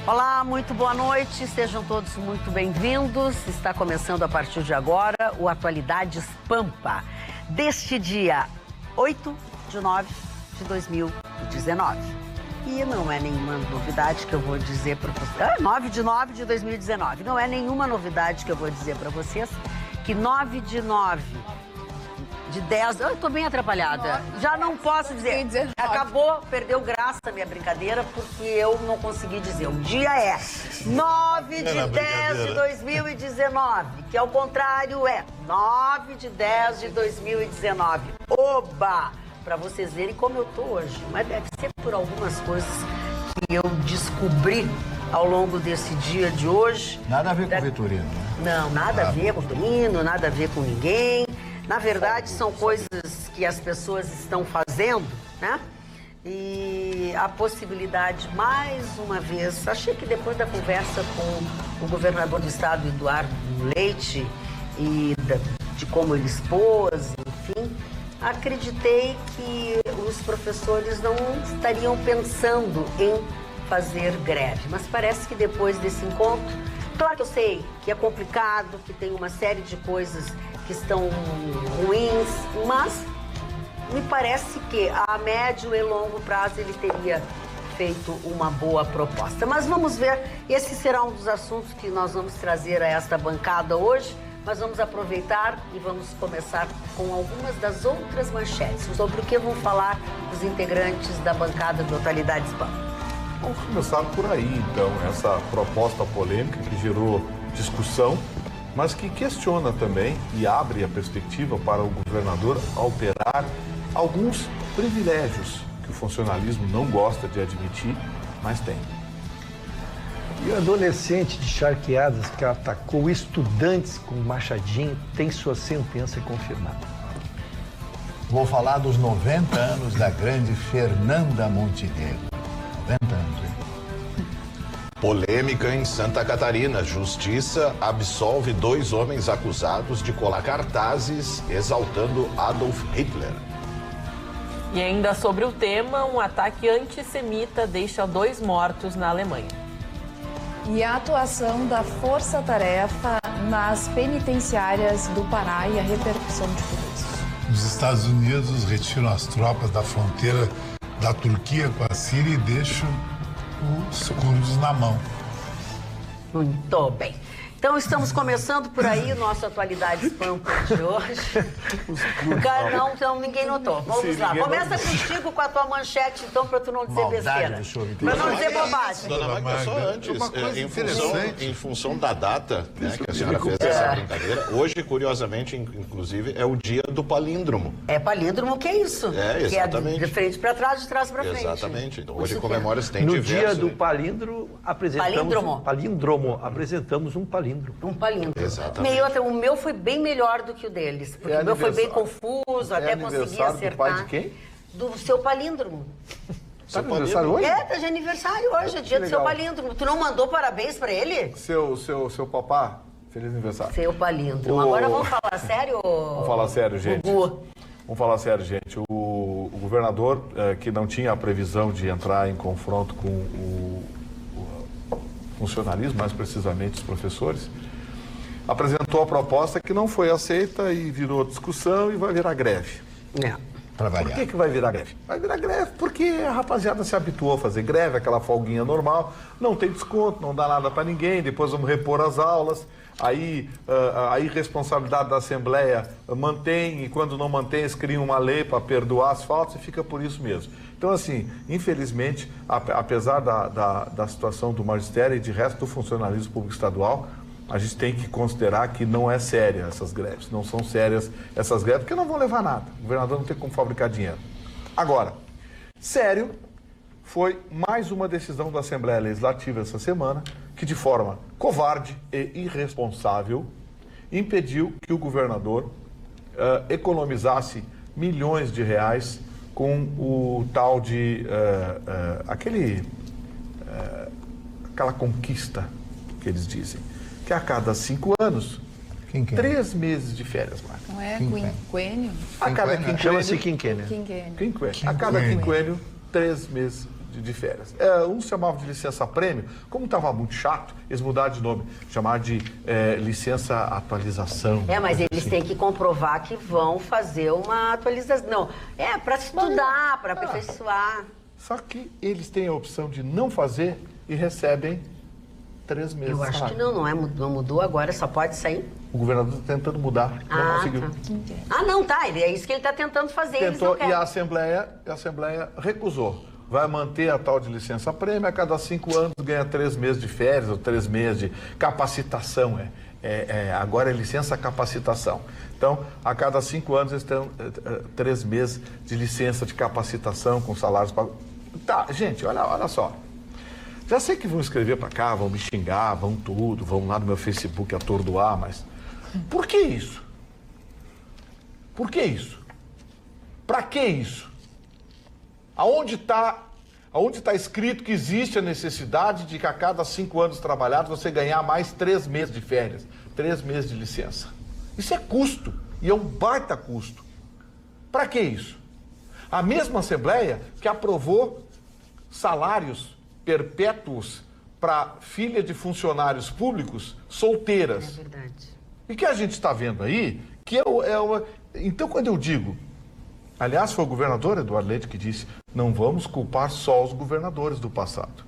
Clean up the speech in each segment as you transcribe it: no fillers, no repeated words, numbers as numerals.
Olá, muito boa noite, sejam todos muito bem-vindos. Está começando a partir de agora o Atualidades Pampa, deste dia 8 de 9 de 2019. E não é nenhuma novidade que eu vou dizer para vocês. 9 de 9 de 2019. Não é nenhuma novidade que eu vou dizer para vocês que 9 de 9 de 10... Eu estou bem atrapalhada. Já não posso dizer. Acabou, perdeu graça a minha brincadeira, porque eu não consegui dizer. O dia é 9 de 10 de 2019, que ao contrário é 9 de 10 de 2019. Oba! Para vocês verem como eu tô hoje. Mas deve ser por algumas coisas que eu descobri ao longo desse dia de hoje. Nada a ver com o Vitorino, né? Não, nada a ver com o Vitorino, nada a ver com ninguém. Na verdade, são coisas que as pessoas estão fazendo, né? E a possibilidade, mais uma vez, achei que depois da conversa com o governador do estado, Eduardo Leite, e de como ele expôs, enfim, acreditei que os professores não estariam pensando em fazer greve. Mas parece que depois desse encontro, claro que eu sei que é complicado, que tem uma série de coisas que estão ruins, mas me parece que a médio e longo prazo ele teria feito uma boa proposta. Mas vamos ver, esse será um dos assuntos que nós vamos trazer a esta bancada hoje, mas vamos aproveitar e vamos começar com algumas das outras manchetes, sobre o que vão falar os integrantes da bancada do Atualidades Pampa. Vamos começar por aí, então, essa proposta polêmica que gerou discussão, mas que questiona também e abre a perspectiva para o governador alterar alguns privilégios que o funcionalismo não gosta de admitir, mas tem. E o adolescente de Charqueadas que atacou estudantes com machadinho tem sua sentença confirmada. Vou falar dos 90 anos da grande Fernanda Montenegro. 90 anos, hein? Polêmica em Santa Catarina. Justiça absolve 2 homens acusados de colar cartazes exaltando Adolf Hitler. E ainda sobre o tema, um ataque antissemita deixa 2 mortos na Alemanha. E a atuação da Força Tarefa nas penitenciárias do Pará e a repercussão de tudo isso. Os Estados Unidos retiram as tropas da fronteira da Turquia com a Síria e deixam os curdos na mão. Muito bem. Então, estamos começando por aí o nosso Atualidades Pampa de hoje. Não, ninguém notou. Vamos lá. Começa contigo com a tua manchete, então, para tu não dizer besteira. Para não dizer bobagem. Dona Magda, só antes, em função da data, né, que a senhora fez essa brincadeira, hoje, curiosamente, inclusive, é o dia do palíndromo. É palíndromo, o que é isso? É, exatamente. Que é de frente para trás, de trás para frente. Exatamente. Então, hoje comemora-se, tem no diversos... dia do palíndromo, apresentamos um palíndromo. Um palíndromo. Exatamente. O meu foi bem melhor do que o deles, porque o meu foi bem confuso, até consegui acertar. Do pai de quem? Do seu palíndromo. Tá de aniversário hoje? Tá de aniversário hoje, é dia do seu palíndromo. Tu não mandou parabéns pra ele? Seu papá, feliz aniversário. Seu palíndromo. Agora vamos falar sério? Vamos falar sério, gente. Vamos falar sério, gente. O governador, que não tinha a previsão de entrar em confronto com o funcionalismo, mais precisamente os professores, apresentou a proposta que não foi aceita e virou discussão e vai virar greve. Por que vai virar greve? Vai virar greve porque a rapaziada se habituou a fazer greve, aquela folguinha normal, não tem desconto, não dá nada para ninguém, depois vamos repor as aulas, aí a irresponsabilidade da Assembleia mantém, e quando não mantém, eles criam uma lei para perdoar as faltas e fica por isso mesmo. Então, assim, infelizmente, apesar da situação do magistério e de resto do funcionalismo público estadual, a gente tem que considerar que não é séria essas greves, não são sérias essas greves, porque não vão levar nada. O governador não tem como fabricar dinheiro. Agora, sério foi mais uma decisão da Assembleia Legislativa essa semana, que de forma covarde e irresponsável impediu que o governador economizasse milhões de reais com o tal de aquela conquista que eles dizem, que a cada 5 anos, 3 meses de férias, Marca. Não é quinquênio? A cada quinquênio. Chama-se quinquênio. Quinquênio. A cada quinquênio, 3 meses de férias. Uns chamavam de licença-prêmio. Como estava muito chato, eles mudaram de nome. Chamaram de licença-atualização. Mas eles têm que comprovar que vão fazer uma atualização. Não, para estudar, para aperfeiçoar. Só que eles têm a opção de não fazer e recebem 3 meses. Eu acho que não mudou agora, só pode sair. O governador está tentando mudar, não conseguiu. É isso que ele está tentando fazer. Tentou, e a Assembleia recusou. Vai manter a tal de licença-prêmio, a cada 5 anos ganha 3 meses de férias ou 3 meses de capacitação. Agora é licença-capacitação. Então, a cada 5 anos eles têm 3 meses de licença de capacitação com salários pagos. Tá, gente, olha só. Já sei que vão escrever para cá, vão me xingar, vão tudo, vão lá no meu Facebook atordoar, mas por que isso? Por que isso? Para que isso? Aonde está escrito que existe a necessidade de que a cada 5 anos trabalhados você ganhar mais 3 meses de férias, 3 meses de licença? Isso é custo, e é um baita custo. Para que isso? A mesma Assembleia que aprovou salários perpétuos para filha de funcionários públicos solteiras. É verdade. E que a gente está vendo aí, que Então, quando eu digo, aliás, foi o governador Eduardo Leite que disse, não vamos culpar só os governadores do passado.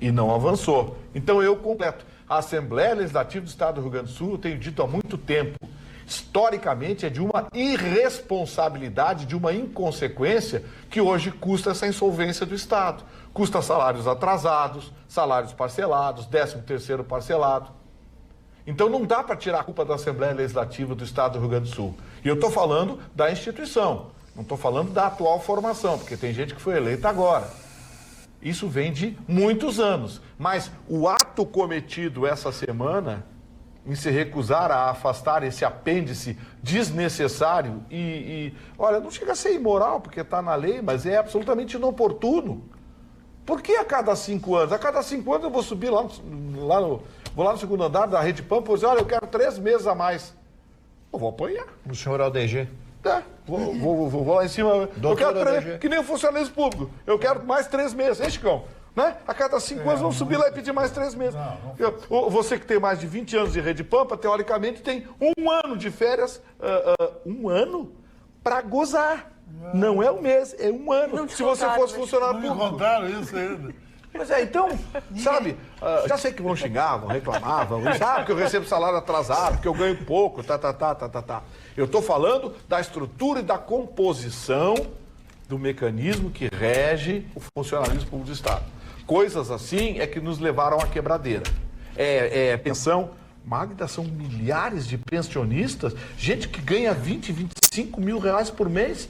E não avançou. Então, eu completo. A Assembleia Legislativa do Estado do Rio Grande do Sul, eu tenho dito há muito tempo, historicamente é de uma irresponsabilidade, de uma inconsequência que hoje custa essa insolvência do Estado. Custa salários atrasados, salários parcelados, 13º parcelado. Então não dá para tirar a culpa da Assembleia Legislativa do Estado do Rio Grande do Sul. E eu estou falando da instituição, não estou falando da atual formação, porque tem gente que foi eleita agora. Isso vem de muitos anos. Mas o ato cometido essa semana em se recusar a afastar esse apêndice desnecessário olha, não chega a ser imoral, porque está na lei, mas é absolutamente inoportuno. Por que a cada 5 anos? A cada 5 anos eu vou subir vou lá no segundo andar da Rede Pampa e vou dizer, olha, eu quero 3 meses a mais. Eu vou apoiar. O senhor ADG? Vou lá em cima. Doutor, eu quero 3, que nem o funcionalismo público. Eu quero mais 3 meses, hein, Chicão? Né? A cada 5 anos vamos subir lá e pedir mais 3 meses. Você que tem mais de 20 anos de Rede Pampa, teoricamente tem 1 ano de férias, 1 ano para gozar. Não é um mês, é 1 ano. Se você fosse funcionário público. Não contaram isso ainda. Mas então, sabe, já sei que vão xingar, vão reclamar, porque eu recebo salário atrasado, porque eu ganho pouco, Eu estou falando da estrutura e da composição do mecanismo que rege o funcionalismo público do Estado. Coisas assim é que nos levaram à quebradeira. Pensão, Magda, são milhares de pensionistas, gente que ganha 20, 25 mil reais por mês,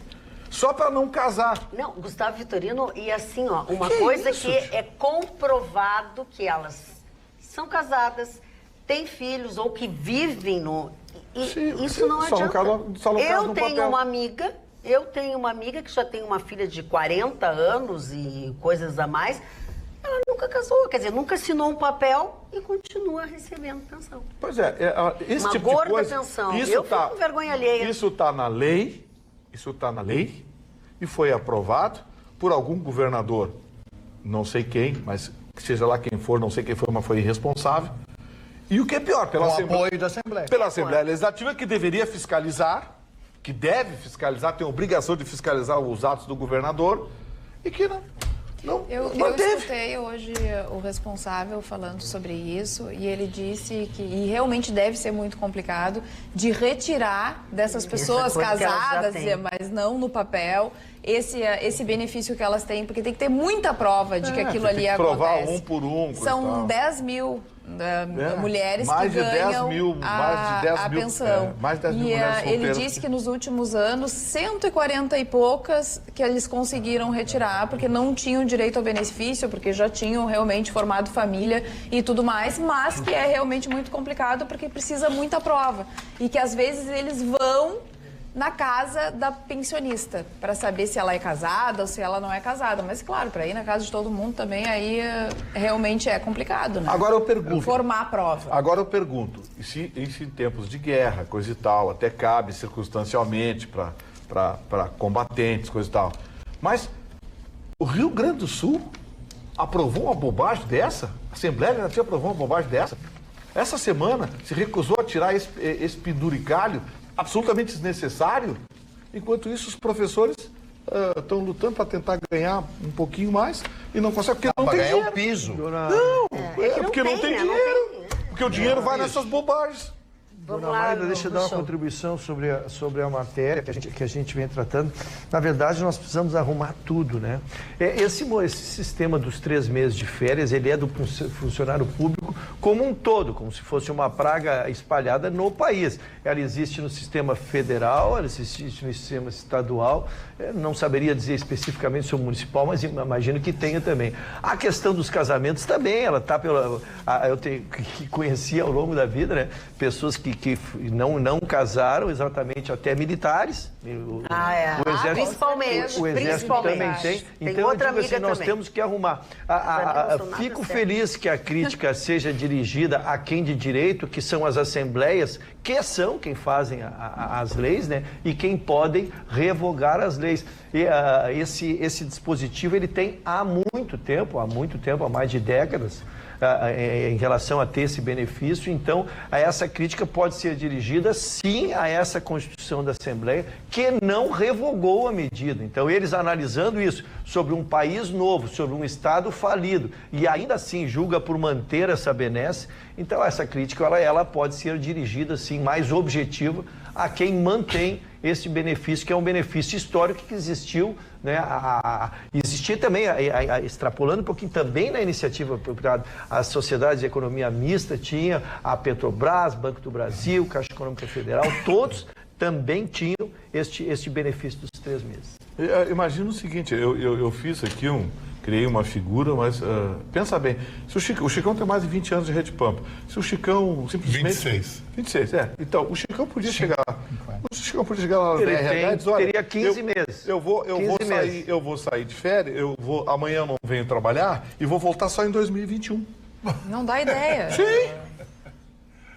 só para não casar. Não, Gustavo Vitorino, e assim, ó, uma coisa que é comprovado que elas são casadas, têm filhos ou que vivem no... isso não adianta. Eu tenho uma amiga que já tem uma filha de 40 anos e coisas a mais. Ela nunca casou, quer dizer, nunca assinou um papel e continua recebendo pensão. Pois esse uma tipo de coisa... pensão. Eu fico com vergonha alheia. Isso está na lei, e foi aprovado por algum governador, não sei quem, mas que seja lá quem for, não sei quem foi, mas foi irresponsável. E o que é pior, apoio da Assembleia. Pela Assembleia Legislativa, que deveria fiscalizar, que deve fiscalizar, tem a obrigação de fiscalizar os atos do governador, e que Eu escutei hoje o responsável falando sobre isso e ele disse que realmente deve ser muito complicado de retirar dessas pessoas casadas, mas não no papel, esse benefício que elas têm, porque tem que ter muita prova de que aquilo ali acontece. Provar um por um. São 10 mil mulheres que ganham a pensão. Mais de 10 mil mulheres solteiras. Ele disse que nos últimos anos, 140 e poucas que eles conseguiram retirar, porque não tinham direito ao benefício, porque já tinham realmente formado família e tudo mais, mas que é realmente muito complicado, porque precisa muita prova. E que às vezes eles vão na casa da pensionista, para saber se ela é casada ou se ela não é casada. Mas, claro, para ir na casa de todo mundo também, aí realmente é complicado, né? Agora eu pergunto... Formar a prova. Agora eu pergunto, se em tempos de guerra, coisa e tal, até cabe circunstancialmente para combatentes, coisa e tal. Mas O Rio Grande do Sul aprovou uma bobagem dessa? A Assembleia Legislativa aprovou uma bobagem dessa? Essa semana se recusou a tirar esse penduricalho absolutamente desnecessário? Enquanto isso, os professores estão lutando para tentar ganhar um pouquinho mais e não conseguem, porque não tem dinheiro. O piso. Não, porque não tem dinheiro. Porque o dinheiro vai nessas bobagens. Dona Maida, deixa eu dar uma contribuição sobre a matéria que a gente vem tratando. Na verdade, nós precisamos arrumar tudo, né? Esse sistema dos 3 meses de férias, ele é do funcionário público como um todo, como se fosse uma praga espalhada no país. Ela existe no sistema federal, ela existe no sistema estadual, não saberia dizer especificamente sobre o municipal, mas imagino que tenha também. A questão dos casamentos também, ela está eu que conheci ao longo da vida, né? Pessoas que não casaram, exatamente, até militares. O exército, principalmente. O exército também tem. Então, eu digo assim, nós temos que arrumar. Fico feliz que a crítica seja dirigida a quem de direito, que são as assembleias, que são quem fazem as leis, né? E quem podem revogar as leis. E, esse dispositivo, ele tem há muito tempo, há mais de décadas, em relação a ter esse benefício. Então, essa crítica pode ser dirigida, sim, a essa Constituição da Assembleia, que não revogou a medida. Então, eles analisando isso sobre um país novo, sobre um Estado falido, e ainda assim julga por manter essa benesse, então essa crítica ela pode ser dirigida, sim, mais objetiva a quem mantém esse benefício, que é um benefício histórico que existiu, né? Existia também, extrapolando um pouquinho também na iniciativa privada, as sociedades de economia mista tinha, a Petrobras, Banco do Brasil, Caixa Econômica Federal, todos também tinham este benefício dos 3 meses. Imagina o seguinte, eu fiz aqui criei uma figura, mas pensa bem, se o Chicão tem mais de 20 anos de Rede Pampa, se o Chicão simplesmente... 26, então, o Chicão podia chegar lá no RH e dizer, olha, teria 15 meses. Eu vou sair de férias, amanhã eu não venho trabalhar e vou voltar só em 2021. Não dá ideia. Sim.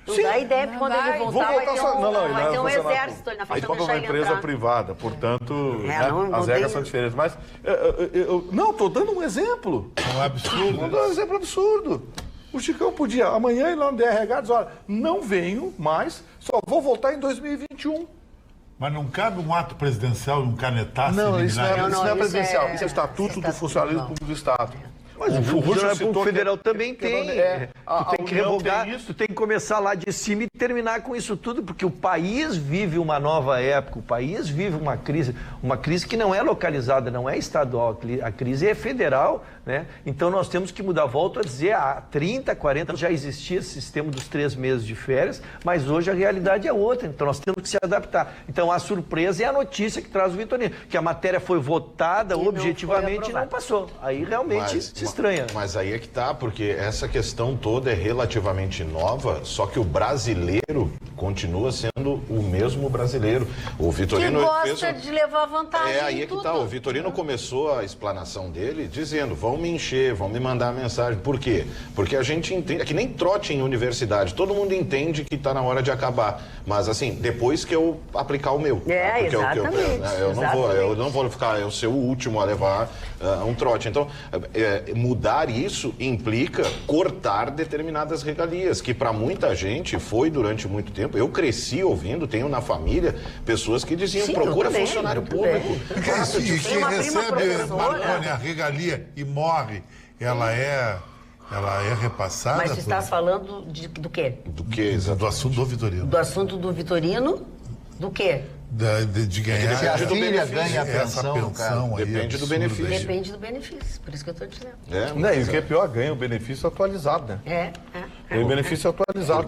Não dá ideia, porque quando ele voltar, vai ter um exército na frente, não deixar ele empresa entrar. Privada, portanto, as regras são diferentes. Mas, estou dando um exemplo. Um absurdo. Estou dando um exemplo absurdo. O Chicão podia, amanhã, ir lá no DRH, dizer, olha, não venho mais, só vou voltar em 2021. Mas não cabe um ato presidencial, um canetaço? Não, isso não é presidencial, isso é o Estatuto do Funcionalismo Público do Estado. Mas o Funcionário Público Federal também tem. Tu tem que revogar, tu tem que começar lá de cima e terminar com isso tudo, porque o país vive uma nova época, o país vive uma crise que não é localizada, não é estadual, a crise é federal, né? Então nós temos que mudar. Volto a dizer, há 30, 40 anos já existia esse sistema dos 3 meses de férias, mas hoje a realidade é outra, então nós temos que se adaptar. Então a surpresa é a notícia que traz o Vitorino, que a matéria foi votada objetivamente e não passou. Aí realmente se estranha. Mas aí é que tá, porque essa questão toda é relativamente nova, só que o brasileiro continua sendo o mesmo brasileiro. O Vitorino que gosta de levar vantagem. Aí é que tá. O Vitorino começou a explanação dele dizendo: vão me encher, vão me mandar mensagem. Por quê? Porque a gente entende. É que nem trote em universidade. Todo mundo entende que tá na hora de acabar. Mas assim, depois que eu aplicar o meu. Exatamente. Eu não vou ficar, eu ser o último a levar um trote. Então, mudar isso implica cortar determinadas regalias, que para muita gente foi durante muito tempo. Eu cresci ouvindo, tenho na família pessoas que diziam: procura funcionário público. E quem recebe, Marconi, a regalia e morre, ela é repassada? Mas você está falando do quê? Do que? Do assunto do Vitorino. Do assunto do Vitorino, do quê? De ganhar. Se a filha ganha a pensão, depende do benefício. Depende do benefício, por isso que eu estou dizendo. E o que é pior, ganha o benefício atualizado, né? O benefício atualizado.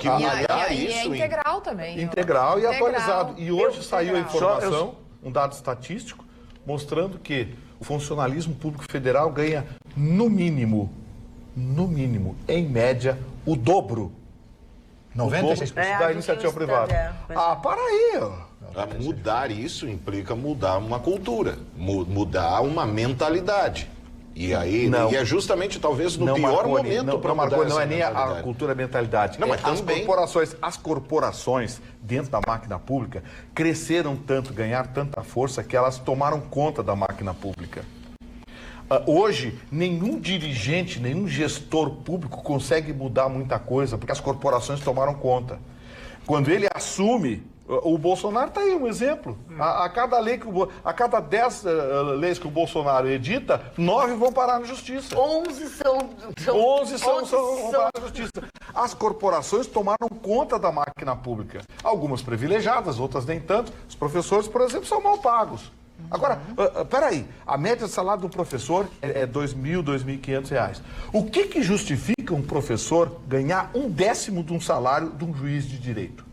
E é integral também. Integral e atualizado. E hoje saiu a informação, um dado estatístico, mostrando que o funcionalismo público federal ganha, no mínimo, em média, o dobro. 96% da iniciativa privada. Para aí, ó. Mudar isso implica mudar uma cultura, mudar uma mentalidade. E aí, e é justamente talvez no pior momento para mudar essa não é nem a cultura, a mentalidade. Não, mas também as corporações dentro da máquina pública cresceram tanto, ganharam tanta força que elas tomaram conta da máquina pública. Hoje, nenhum dirigente, nenhum gestor público consegue mudar muita coisa, porque as corporações tomaram conta. Quando ele assume, o Bolsonaro está aí um exemplo. A cada 10 leis que o Bolsonaro edita, 9 vão parar na justiça. 11 vão parar na justiça. As corporações tomaram conta da máquina pública. Algumas privilegiadas, outras nem tanto. Os professores, por exemplo, são mal pagos. Agora, peraí, a média de salário do professor é R$2.000, R$2.500. O que justifica um professor ganhar 1/10 de um salário de um juiz de direito?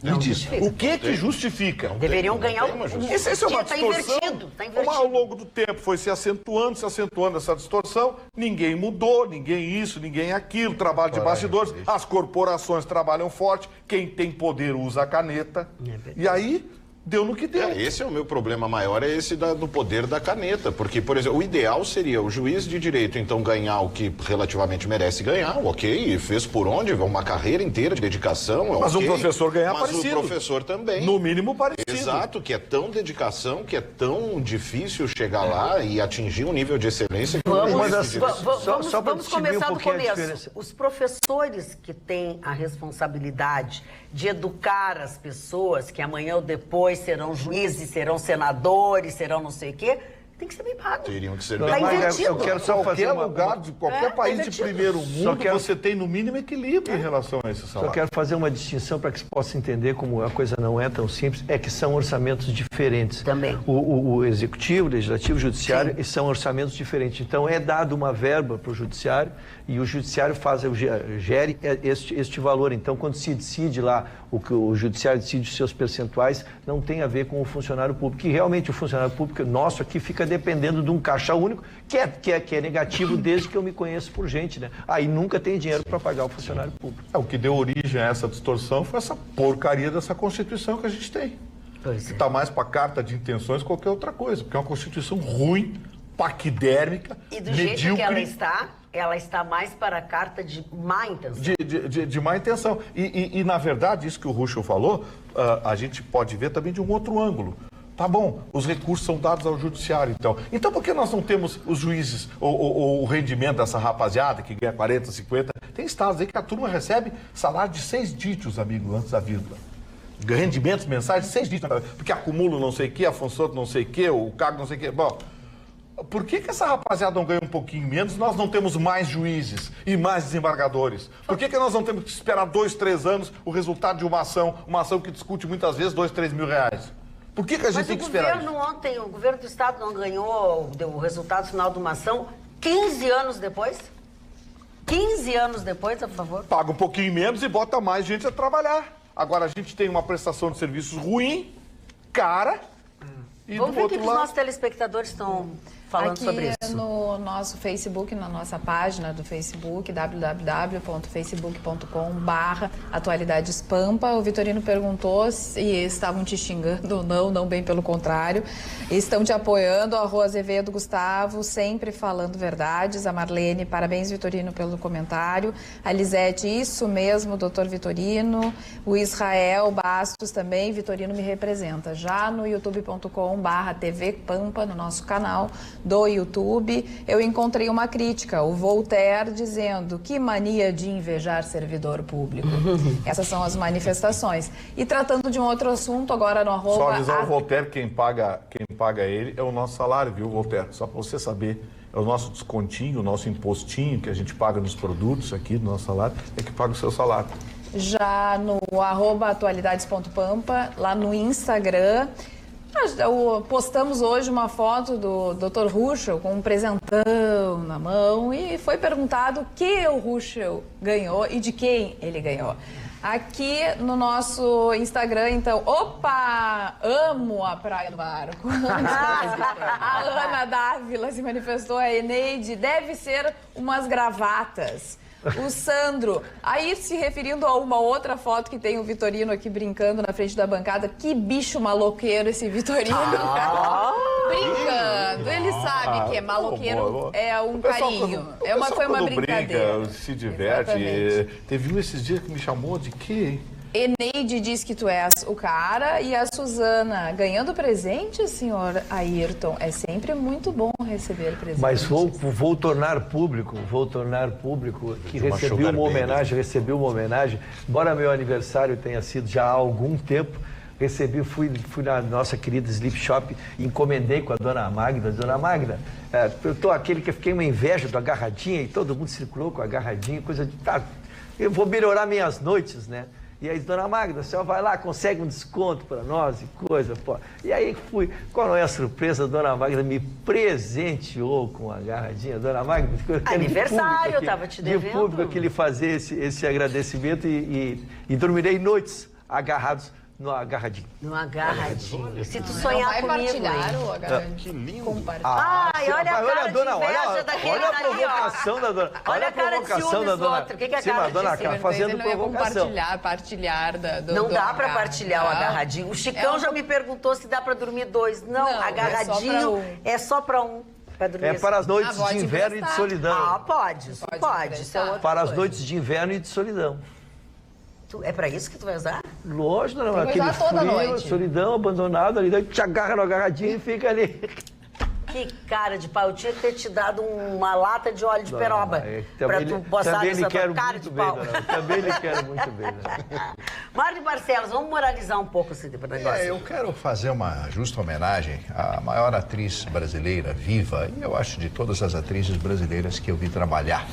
Me diz, o que justifica? Deveriam ganhar Essa é uma distorção. Tá invertido. Ao longo do tempo foi se acentuando essa distorção. Ninguém mudou, ninguém isso, ninguém aquilo. Trabalho de bastidores. As corporações trabalham forte. Quem tem poder usa a caneta. E aí... deu no que deu. Esse é o meu problema maior, é esse do poder da caneta. Porque, por exemplo, o ideal seria o juiz de direito, então, ganhar o que relativamente merece ganhar, ok, e fez por onde? Uma carreira inteira de dedicação, mas okay, o professor ganhar mas parecido. Mas o professor também. No mínimo parecido. Exato, que é tão dedicação, que é tão difícil chegar lá e atingir um nível de excelência. Vamos começar do começo. Os professores que têm a responsabilidade de educar as pessoas, que amanhã ou depois serão juízes, serão senadores, serão não sei o quê, tem que ser bem pago. Teriam que ser bem pagos. Eu quero só fazer qualquer país de primeiro mundo, você tem no mínimo equilíbrio em relação a esse salário. Só quero fazer uma distinção para que se possa entender como a coisa não é tão simples, é que são orçamentos diferentes. Também. O executivo, o legislativo, o judiciário, são orçamentos diferentes. Então é dado uma verba para o judiciário e o judiciário gere este valor. Então quando se decide lá, o judiciário decide os seus percentuais, não tem a ver com o funcionário público. E realmente o funcionário público nosso aqui fica dependendo de um caixa único, que é negativo desde que eu me conheço por gente, né? Aí nunca tem dinheiro para pagar o funcionário público. O que deu origem a essa distorção foi essa porcaria dessa Constituição que a gente tem. Que está mais para carta de intenções que qualquer outra coisa, porque é uma Constituição ruim, paquidérmica, e do jeito que ela está mais para a carta de má intenção. De má intenção. E, na verdade, isso que o Ruschel falou, a gente pode ver também de um outro ângulo. Tá bom, os recursos são dados ao judiciário, então. Então, por que nós não temos os juízes, ou o rendimento dessa rapaziada que ganha 40, 50? Tem estados aí que a turma recebe salário de 6 dígitos, amigo, antes da vírgula. Rendimentos mensais de 6 dígitos, porque acumulo não sei o quê, a função não sei o quê, o cargo não sei o quê. Bom, por que essa rapaziada não ganha um pouquinho menos? Nós não temos mais juízes e mais desembargadores. Por que nós não temos que esperar 2, 3 anos o resultado de uma ação que discute muitas vezes 2, 3 mil reais? Por que a gente tem que esperar isso? Ontem, o governo do estado não ganhou o resultado final de uma ação 15 anos depois? 15 anos depois, a favor? Paga um pouquinho menos e bota mais gente a trabalhar. Agora a gente tem uma prestação de serviços ruim, cara, e vamos ver o que os nossos telespectadores estão falando sobre isso. Aqui no nosso Facebook, na nossa página do Facebook, www.facebook.com/atualidadespampa, o Vitorino perguntou se estavam te xingando ou não bem pelo contrário. Estão te apoiando, a Rô Azevedo, Gustavo, sempre falando verdades. A Marlene, parabéns, Vitorino, pelo comentário. A Lisete, isso mesmo, doutor Vitorino. O Israel Bastos também, Vitorino me representa. Já no youtube.com/TV Pampa, no nosso canal do YouTube, eu encontrei uma crítica, o Voltaire dizendo: que mania de invejar servidor público. Essas são as manifestações. E tratando de um outro assunto, agora no arroba... Só avisar o Voltaire, quem paga ele é o nosso salário, viu, Voltaire? Só para você saber. É o nosso descontinho, o nosso impostinho que a gente paga nos produtos aqui do nosso salário, é que paga o seu salário. Já no arroba atualidades.pampa, lá no Instagram... Postamos hoje uma foto do Dr. Ruschel com um presentão na mão e foi perguntado o que o Ruschel ganhou e de quem ele ganhou. Aqui no nosso Instagram, então, opa, amo a Praia do Barco. A Ana Dávila se manifestou, a Eneide, deve ser umas gravatas. O Sandro, aí se referindo a uma outra foto que tem o Vitorino aqui brincando na frente da bancada. Que bicho maloqueiro esse Vitorino. Brincando. Ele sabe que é maloqueiro, é um carinho. Foi uma brincadeira. Brinca, se diverte. Teve um esses dias que me chamou de quê? Eneide diz que tu és o cara e a Suzana ganhando presente, senhor Ayrton. É sempre muito bom receber presente. Mas vou tornar público que recebi uma homenagem, embora meu aniversário tenha sido já há algum tempo, fui na nossa querida Sleep Shop e encomendei com a dona Magda. Dona Magda, eu tô aquele que fiquei uma inveja do agarradinha e todo mundo circulou com a agarradinha, coisa de... Tá, eu vou melhorar minhas noites, né? E aí, dona Magda, a senhora vai lá, consegue um desconto para nós e coisa, pô. E aí fui. Qual não é a surpresa? A dona Magda me presenteou com a agarradinha. Dona Magda... Aniversário, eu estava te devendo. De público aqui lhe fazer esse agradecimento e dormirei noites agarrados no agarradinho. No agarradinho. Se tu sonhar vai comigo, partilhar o agarradinho. Que lindo. Compartilhar. Ai, olha a cara de inveja daquele olha a provocação da dona. Olha a cara de ciúmes do outro. O que é a cara de dona ciúmes? fazendo provocação. Partilhar Não dá pra partilhar o agarradinho. O Chicão já me perguntou se dá pra dormir 2. Não, agarradinho é só pra um. É para as noites de inverno e de solidão. Ah, pode. Para as noites de inverno e de solidão. É pra isso que tu vai usar? Lógico, não. Aquele frio, solidão, abandonado ali, daí te agarra no agarradinho e fica ali. Que cara de pau. Eu tinha que ter te dado uma lata de óleo de peroba pra tu postar nessa tua cara de pau. Também lhe quero muito bem. Né? Marli Barcelos, vamos moralizar um pouco esse negócio. Eu quero fazer uma justa homenagem à maior atriz brasileira viva, e eu acho de todas as atrizes brasileiras que eu vi trabalhar,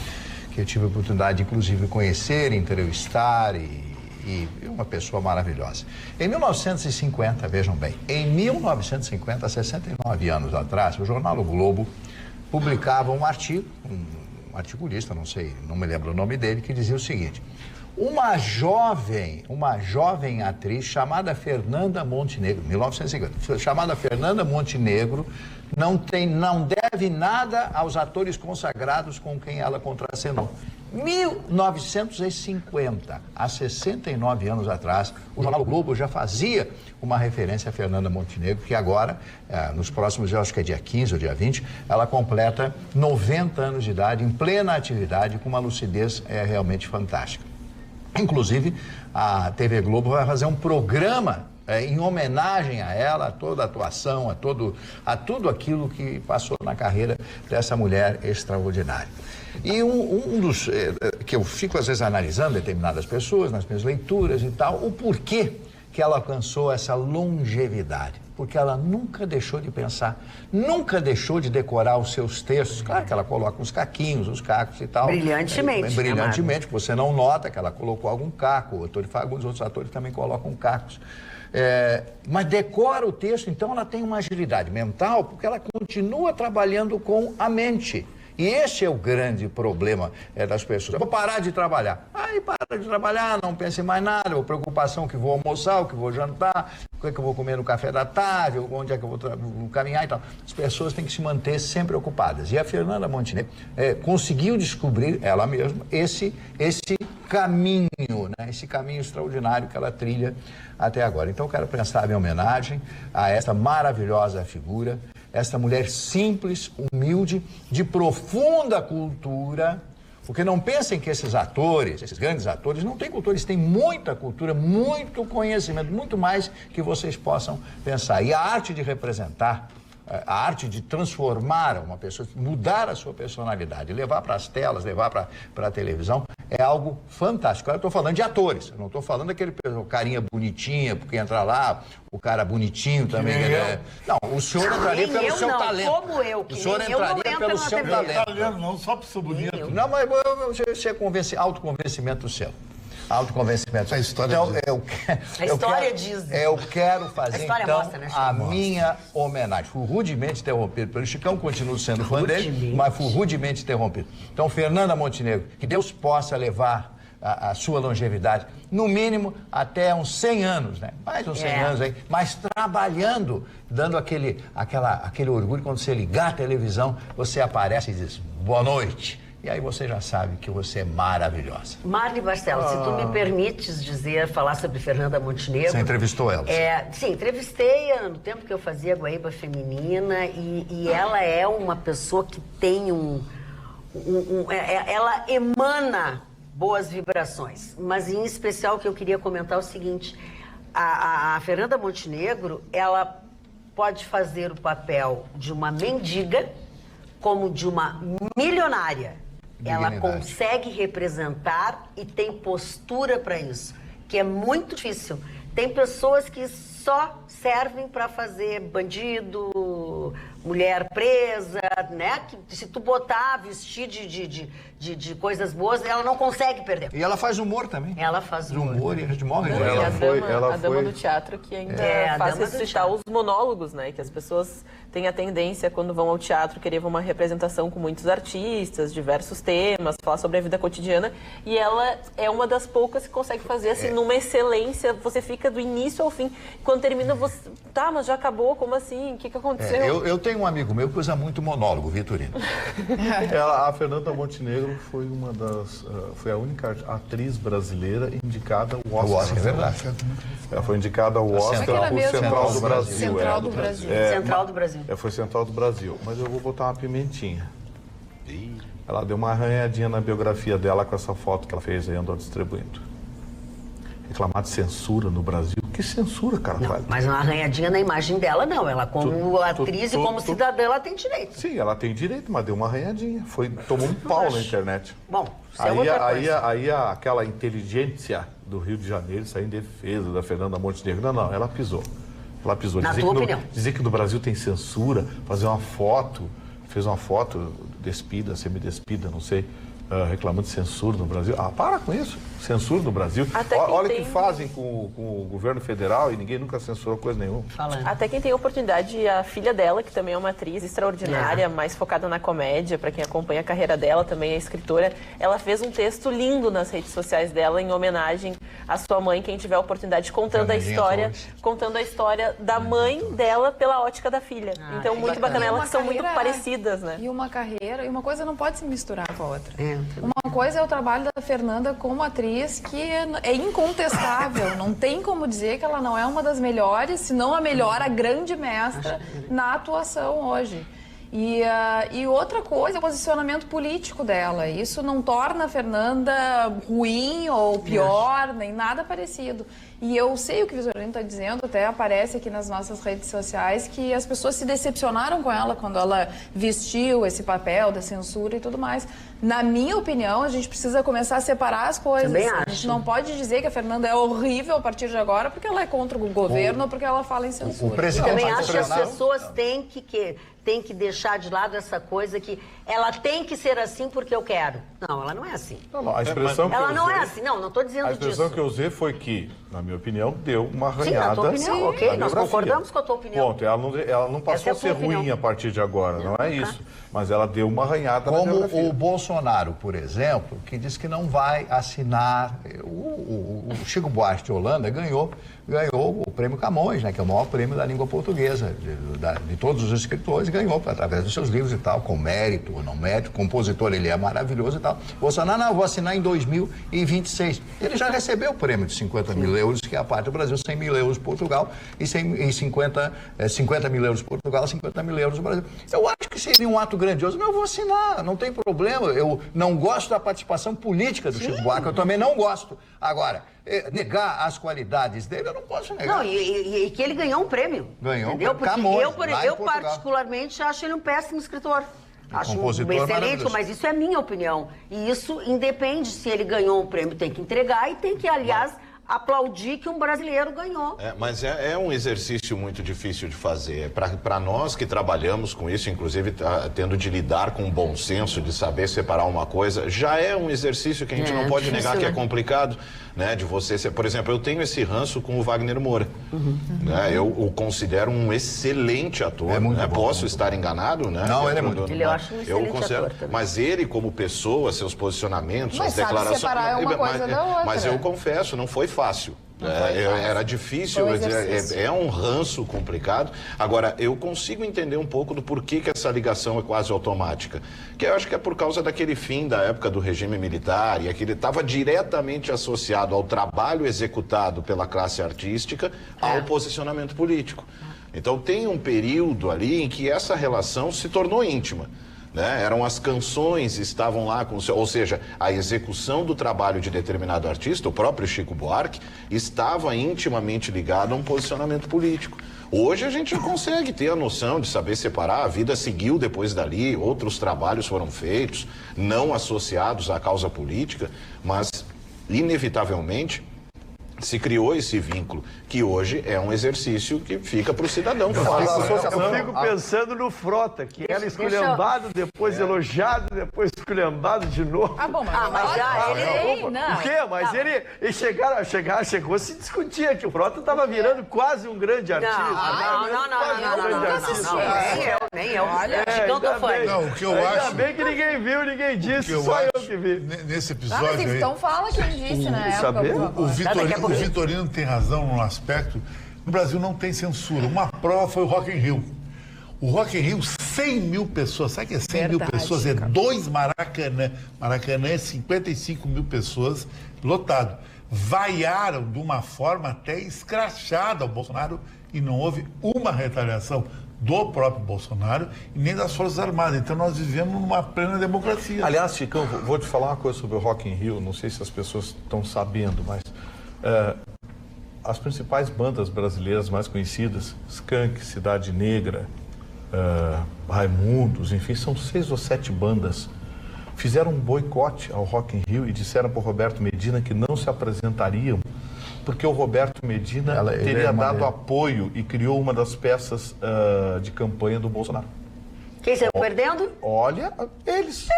que eu tive a oportunidade, inclusive, de conhecer, entrevistar e uma pessoa maravilhosa. Em 1950, vejam bem, em 1950, 69 anos atrás, o jornal O Globo publicava um artigo, um articulista, não me lembro o nome dele, que dizia o seguinte: uma jovem atriz chamada Fernanda Montenegro, 1950, chamada Fernanda Montenegro, não deve nada aos atores consagrados com quem ela contracenou. 1950, há 69 anos atrás, o jornal o Globo já fazia uma referência a Fernanda Montenegro, que agora, nos próximos dias, acho que é dia 15 ou dia 20, ela completa 90 anos de idade, em plena atividade, com uma lucidez realmente fantástica. Inclusive, a TV Globo vai fazer um programa em homenagem a ela, a toda a atuação, a tudo aquilo que passou na carreira dessa mulher extraordinária. E um dos que eu fico às vezes analisando determinadas pessoas, nas minhas leituras e tal, o porquê que ela alcançou essa longevidade. Porque ela nunca deixou de pensar, nunca deixou de decorar os seus textos. Claro que ela coloca uns caquinhos, uns cacos e tal. Brilhantemente. Brilhantemente, você não nota que ela colocou algum caco. Alguns outros atores também colocam cacos. Mas decora o texto, então ela tem uma agilidade mental, porque ela continua trabalhando com a mente. E esse é o grande problema das pessoas. Eu vou parar de trabalhar. Aí para de trabalhar, não pense em mais nada, preocupação que vou almoçar, o que vou jantar, o que é que eu vou comer no café da tarde, onde é que eu vou caminhar e tal. As pessoas têm que se manter sempre ocupadas. E a Fernanda Montenegro conseguiu descobrir, ela mesma, esse caminho, né? Esse caminho extraordinário que ela trilha até agora. Então eu quero prestar minha homenagem a essa maravilhosa figura, essa mulher simples, humilde, de profunda cultura, porque não pensem que esses atores, esses grandes atores, não têm cultura, eles têm muita cultura, muito conhecimento, muito mais que vocês possam pensar. E a arte de representar, a arte de transformar uma pessoa, mudar a sua personalidade, levar para as telas, levar para a televisão, é algo fantástico. Eu estou falando de atores, eu não estou falando daquele carinha bonitinha, porque entra lá, o cara bonitinho também. Não, o senhor entraria pelo seu talento. Como eu, o senhor entraria pelo seu talento. Não só por ser bonito. Não, mas você é autoconvencimento seu. Autoconvencimento. A história então, diz. Eu quero fazer, então, mostra, né, a minha homenagem. Fui rudemente interrompido pelo Chicão, continuo sendo fã dele, mas fui rudemente interrompido. Então, Fernanda Montenegro, que Deus possa levar a sua longevidade, no mínimo até uns 100 anos, né? Mais uns 100 anos aí, mas trabalhando, dando aquele orgulho quando você ligar a televisão, você aparece e diz, boa noite. E aí você já sabe que você é maravilhosa. Marli Barcelos, se tu me permites falar sobre Fernanda Montenegro... Você entrevistou ela? Sim, entrevistei no tempo que eu fazia Guaíba Feminina e ela é uma pessoa que tem ela emana boas vibrações. Mas em especial o que eu queria comentar é o seguinte, a Fernanda Montenegro, ela pode fazer o papel de uma mendiga como de uma milionária. Ela consegue representar e tem postura para isso, que é muito difícil. Tem pessoas que só servem para fazer bandido, mulher presa, né? Que se tu botar, vestir de coisas boas, ela não consegue perder. E ela faz humor também. Ela faz humor. E a gente morre. A dama do teatro que ainda faz ressuscitar os monólogos, né? Que as pessoas têm a tendência, quando vão ao teatro, querer uma representação com muitos artistas, diversos temas, falar sobre a vida cotidiana. E ela é uma das poucas que consegue fazer, assim, numa excelência. Você fica do início ao fim. Quando termina, você... Tá, mas já acabou? Como assim? O que aconteceu? Eu tenho um amigo meu que usa muito monólogo, Vitorino. A Fernanda Montenegro foi a única atriz brasileira indicada ao Oscar. O Oscar, é verdade. Ela foi indicada ao Oscar por Central do Brasil. Central do Brasil. Central do Brasil. Foi Central do Brasil. Mas eu vou botar uma pimentinha. Ela deu uma arranhadinha na biografia dela com essa foto que ela fez aí, andou distribuindo. Reclamar de censura no Brasil. Que censura, cara? Não, mas uma arranhadinha na imagem dela, não. Ela, como atriz e como cidadã, ela tem direito. Sim, ela tem direito, mas deu uma arranhadinha. Tomou um pau na internet. Bom, isso é outra coisa. Aí aquela inteligência do Rio de Janeiro saiu em defesa da Fernanda Montenegro. Não, ela pisou. Ela pisou. Na tua opinião. Dizer que no Brasil tem censura, fazer uma foto, fez uma foto despida, semi-despida, não sei, reclamando de censura no Brasil. Para com isso. Censura no Brasil. Olha o que fazem com o governo federal e ninguém nunca censurou coisa nenhuma. Até quem tem oportunidade, a filha dela, que também é uma atriz extraordinária, mais focada na comédia, para quem acompanha a carreira dela, também é escritora, ela fez um texto lindo nas redes sociais dela, em homenagem à sua mãe, quem tiver a oportunidade, contando a história da mãe dela pela ótica da filha. Então, muito bacana. Elas são muito parecidas, né? E uma carreira, e uma coisa não pode se misturar com a outra. Uma coisa é o trabalho da Fernanda como atriz, que é incontestável. Não tem como dizer que ela não é uma das melhores, se não a melhor, a grande mestra na atuação hoje. E outra coisa é o posicionamento político dela. Isso não torna a Fernanda ruim ou pior, nem nada parecido. E eu sei o que o Vitorino está dizendo, até aparece aqui nas nossas redes sociais, que as pessoas se decepcionaram com ela quando ela vestiu esse papel da censura e tudo mais. Na minha opinião, a gente precisa começar a separar as coisas. A gente não pode dizer que a Fernanda é horrível a partir de agora porque ela é contra o governo ou porque ela fala em censura. Eu também acho que as pessoas têm que deixar de lado essa coisa que ela tem que ser assim porque eu quero. Não, ela não é assim. Não, a expressão ela não é assim. Não estou dizendo disso. A expressão que eu usei foi que, na minha opinião, deu uma arranhada. Sim, na tua opinião, ok. Nós concordamos com a tua opinião. Ponto. Ela não passou a ser ruim a partir de agora, não é isso. Mas ela deu uma arranhada na biografia. Como o Bolsonaro, por exemplo, que diz que não vai assinar. O Chico Buarque de Holanda ganhou o prêmio Camões, né, que é o maior prêmio da língua portuguesa, de todos os escritores, ganhou através dos seus livros e tal, com mérito ou não mérito, compositor ele é maravilhoso e tal. Bolsonaro, não, vou assinar em 2026. Ele já recebeu o prêmio de 50 mil euros, que é a parte do Brasil, 100 mil euros Portugal, e 50 mil euros Portugal, 50 mil euros Brasil. Eu acho que seria um ato grandioso, mas eu vou assinar, não tem problema. Eu não gosto da participação política do Chico Buarque, eu também não gosto. Agora, negar as qualidades dele, eu não posso negar. Não, e que ele ganhou um prêmio. Ganhou entendeu? Porque Camões, eu particularmente acho ele um péssimo escritor. Acho um excelente, mas isso é minha opinião. E isso independe se ele ganhou um prêmio, tem que entregar e tem que, aliás, aplaudir que um brasileiro ganhou. Mas é um exercício muito difícil de fazer. Para nós que trabalhamos com isso, inclusive tendo de lidar com o bom senso, de saber separar uma coisa, já é um exercício que a gente não pode negar que é complicado, né? De você ser, por exemplo, eu tenho esse ranço com o Wagner Moura. Né? Eu o considero um excelente ator. É muito bom, posso estar enganado, né? Não, ele é muito bom. Eu acho um excelente ator também. Mas ele, como pessoa, seus posicionamentos, mas as declarações. Separar uma coisa da outra. Mas eu confesso, não foi fácil. Era difícil, é um ranço complicado. Agora, eu consigo entender um pouco do porquê que essa ligação é quase automática. Que eu acho que é por causa daquele fim da época do regime militar e aquele estava diretamente associado ao trabalho executado pela classe artística ao posicionamento político. Então, tem um período ali em que essa relação se tornou íntima. né? Eram as canções, estavam lá com o seu, ou seja, a execução do trabalho de determinado artista, o próprio Chico Buarque, estava intimamente ligado a um posicionamento político. Hoje a gente já consegue ter a noção de saber separar, a vida seguiu depois dali, outros trabalhos foram feitos, não associados à causa política, mas inevitavelmente se criou esse vínculo, que hoje é um exercício que fica para o cidadão. Eu fico pensando no Frota, que era esculhambado, depois elogiado, depois esculhambado de novo. Bom, mas já ele... O quê? Mas ele chegou a se discutir que o Frota estava virando quase um grande artista. Não. Nem eu. Olha, Chicão tô fã. Não, o que eu acho... Ainda bem que ninguém viu, ninguém disse, só eu que vi. Nesse episódio mas então fala quem disse na época. O Vitorino tem razão num aspecto. No Brasil não tem censura. Uma prova foi o Rock in Rio. O Rock in Rio, 100 mil pessoas. Sabe que é 100 mil pessoas? É 2 Maracanã. Maracanã é 55 mil pessoas lotado. Vaiaram de uma forma até escrachada ao Bolsonaro e não houve uma retaliação do próprio Bolsonaro e nem das Forças Armadas. Então nós vivemos numa plena democracia. Aliás, Chicão, vou te falar uma coisa sobre o Rock in Rio. Não sei se as pessoas estão sabendo, mas as principais bandas brasileiras mais conhecidas, Skank, Cidade Negra, Raimundos, enfim, são 6 ou 7 bandas, fizeram um boicote ao Rock in Rio e disseram para o Roberto Medina que não se apresentariam porque o Roberto Medina teria dado apoio e criou uma das peças de campanha do Bolsonaro. Quem saiu perdendo? Olha, eles.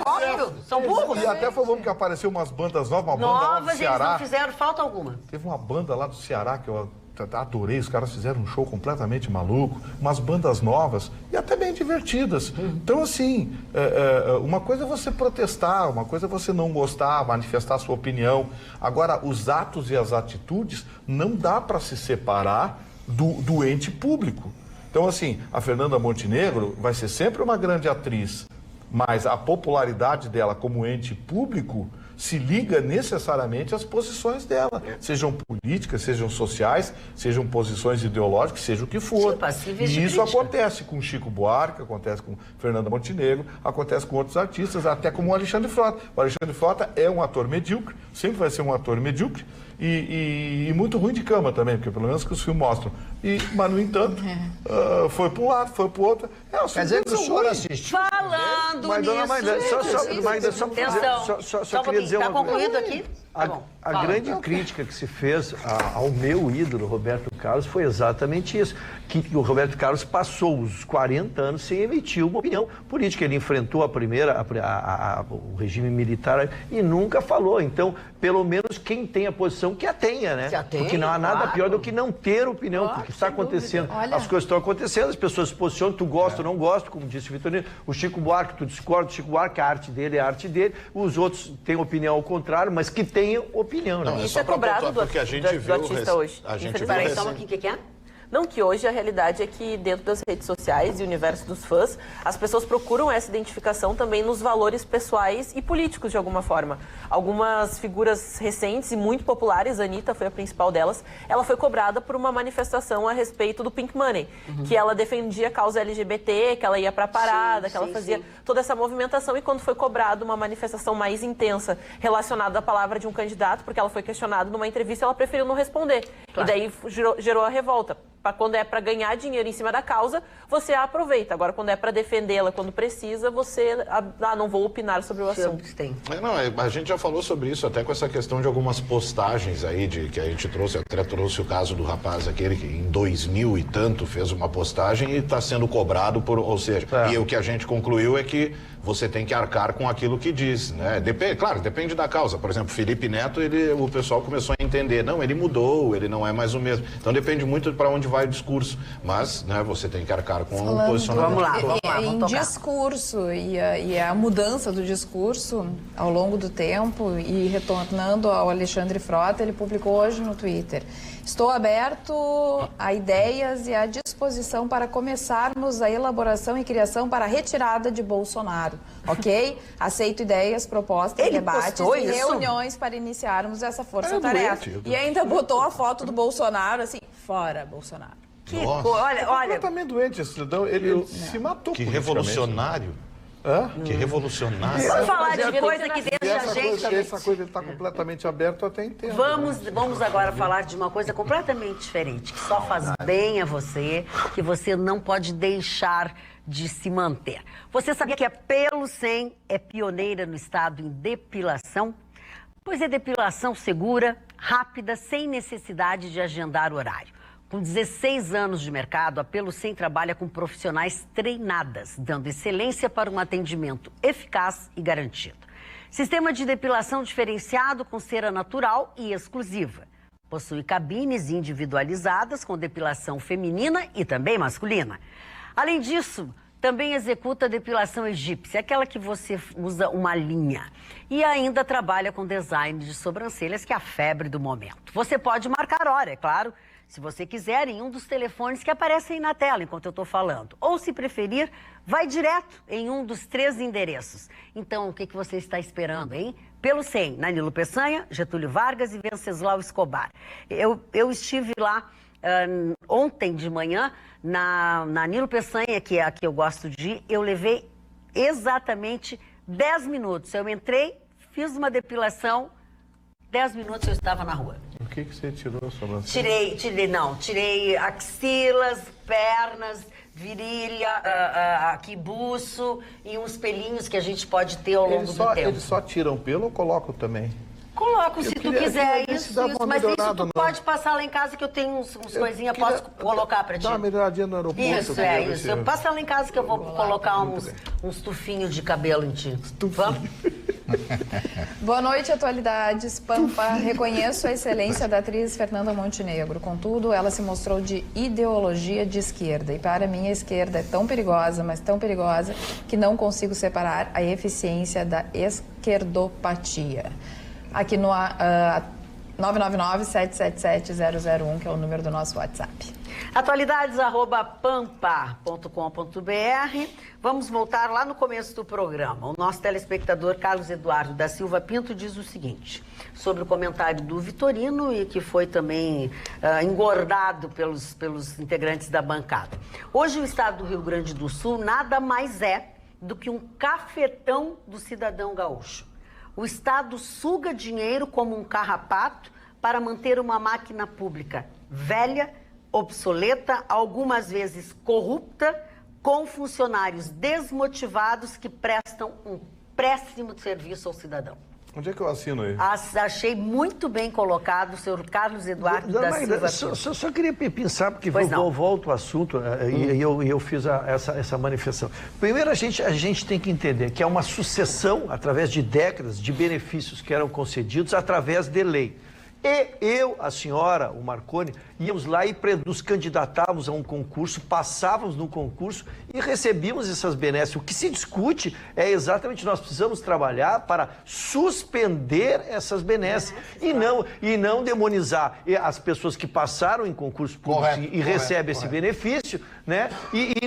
Óbvio, são burros. E até foi bom que apareceu umas bandas novas, uma banda lá do Ceará. Eles não fizeram falta alguma. Teve uma banda lá do Ceará que eu adorei, os caras fizeram um show completamente maluco, umas bandas novas e até bem divertidas. Então, assim, uma coisa é você protestar, uma coisa é você não gostar, manifestar a sua opinião. Agora, os atos e as atitudes não dá para se separar do ente público. Então, assim, a Fernanda Montenegro vai ser sempre uma grande atriz, mas a popularidade dela como ente público se liga necessariamente às posições dela, sejam políticas, sejam sociais, sejam posições ideológicas, seja o que for. E isso acontece com Chico Buarque, acontece com Fernanda Montenegro, acontece com outros artistas, até como o Alexandre Frota. O Alexandre Frota é um ator medíocre, sempre vai ser um ator medíocre e muito ruim de cama também, porque pelo menos que os filmes mostram. Mas, no entanto, foi para um lado, foi para o outro. Quer dizer que o senhor assistiu. Falando nisso. Só queria dizer uma coisa. Está concluído aqui? A grande crítica que se fez ao meu ídolo, Roberto Carlos, foi exatamente isso. Que o Roberto Carlos passou os 40 anos sem emitir uma opinião política. Ele enfrentou o regime militar e nunca falou. Então, pelo menos quem tem a posição que a tenha, né? Porque não há nada pior do que não ter opinião, porque está acontecendo. As coisas estão acontecendo, as pessoas se posicionam, tu gosta ou não gosta, como disse o Vitorino. O Chico Buarque, tu discorda do Chico Buarque, a arte dele é a arte dele. Os outros têm opinião ao contrário, mas que tenham opinião, né? Isso é cobrado do artista hoje. Peraí, só um pouquinho, o que é? Não, que hoje a realidade é que dentro das redes sociais e o universo dos fãs, as pessoas procuram essa identificação também nos valores pessoais e políticos, de alguma forma. Algumas figuras recentes e muito populares, a Anitta foi a principal delas, ela foi cobrada por uma manifestação a respeito do Pink Money, que ela defendia a causa LGBT, que ela ia pra parada, que ela fazia toda essa movimentação, e quando foi cobrada uma manifestação mais intensa relacionada à palavra de um candidato, porque ela foi questionada numa entrevista, ela preferiu não responder. E daí gerou a revolta. Quando é para ganhar dinheiro em cima da causa, você a aproveita. Agora, quando é para defendê-la, quando precisa, você... não vou opinar sobre o assunto. A gente já falou sobre isso, até com essa questão de algumas postagens aí, que a gente trouxe, até trouxe o caso do rapaz aquele que em 2000 e tanto fez uma postagem e está sendo cobrado por... Ou seja, e o que a gente concluiu é que você tem que arcar com aquilo que diz, né? Claro, depende da causa. Por exemplo, Felipe Neto, o pessoal começou a entender. Não, ele mudou, ele não é mais o mesmo. Então depende muito para onde vai o discurso. Mas, né, você tem que arcar com o posicionamento. Vamos lá. Em discurso e a mudança do discurso ao longo do tempo, e retornando ao Alexandre Frota, ele publicou hoje no Twitter: estou aberto a ideias e à disposição para começarmos a elaboração e criação para a retirada de Bolsonaro. Ok? Aceito ideias, propostas, debates e reuniões para iniciarmos essa força-tarefa. E ainda botou a foto do Bolsonaro assim, fora Bolsonaro. Olha, completamente doente esse cidadão. Ele se matou. Que revolucionário. Que revolucionário. Vamos falar de coisa que deixa a gente... Essa coisa está completamente aberta, eu até entendo. Vamos agora falar de uma coisa completamente diferente, que só faz bem a você, que você não pode deixar de se manter. Você sabia que a Pelo 100 é pioneira no estado em depilação? Pois é depilação segura, rápida, sem necessidade de agendar horário. Com 16 anos de mercado, a Pelo 100 trabalha com profissionais treinadas, dando excelência para um atendimento eficaz e garantido. Sistema de depilação diferenciado com cera natural e exclusiva. Possui cabines individualizadas com depilação feminina e também masculina. Além disso, também executa depilação egípcia, aquela que você usa uma linha. E ainda trabalha com design de sobrancelhas, que é a febre do momento. Você pode marcar hora, é claro, se você quiser, em um dos telefones que aparecem na tela enquanto eu estou falando. Ou, se preferir, vai direto em um dos 3 endereços. Então, o que você está esperando, hein? Pelo 100, na Nilo Peçanha, Getúlio Vargas e Venceslau Escobar. Eu estive lá ontem de manhã, na Nilo Peçanha, que é a que eu gosto de ir. Eu levei exatamente 10 minutos. Eu entrei, fiz uma depilação, 10 minutos eu estava na rua. O que você tirou, sobrancelha? Tirei axilas, pernas, virilha, aqui buço e uns pelinhos que a gente pode ter ao longo do tempo. Eles só tiram pelo ou colocam também? Coloco, se tu quiser isso, mas isso tu pode passar lá em casa que eu tenho uns coisinhas, posso colocar pra ti. Dá uma melhoradinha no aeroporto. Isso. Passa lá em casa que eu vou colocar uns tufinhos de cabelo em ti. Vamos? Boa noite, Atualidades. Pampa, reconheço a excelência da atriz Fernanda Montenegro. Contudo, ela se mostrou de ideologia de esquerda. E para mim, a esquerda é tão perigosa, mas tão perigosa, que não consigo separar a eficiência da esquerdopatia. Aqui no 999-777-001, que é o número do nosso WhatsApp. Atualidades@pampa.com.br. Vamos voltar lá no começo do programa. O nosso telespectador Carlos Eduardo da Silva Pinto diz o seguinte, sobre o comentário do Vitorino e que foi também engordado pelos integrantes da bancada. Hoje o estado do Rio Grande do Sul nada mais é do que um cafetão do cidadão gaúcho. O Estado suga dinheiro como um carrapato para manter uma máquina pública velha, obsoleta, algumas vezes corrupta, com funcionários desmotivados que prestam um péssimo serviço ao cidadão. Onde é que eu assino aí? Achei muito bem colocado o senhor Carlos Eduardo da Silva. Só queria pensar, porque volto ao assunto, e eu fiz essa manifestação. Primeiro, a gente tem que entender que é uma sucessão, através de décadas, de benefícios que eram concedidos através de lei. E eu, a senhora, o Marconi, íamos lá e nos candidatávamos a um concurso, passávamos no concurso e recebíamos essas benesses. O que se discute é exatamente nós precisamos trabalhar para suspender essas benesses e não demonizar as pessoas que passaram em concurso público e recebem esse benefício, né? E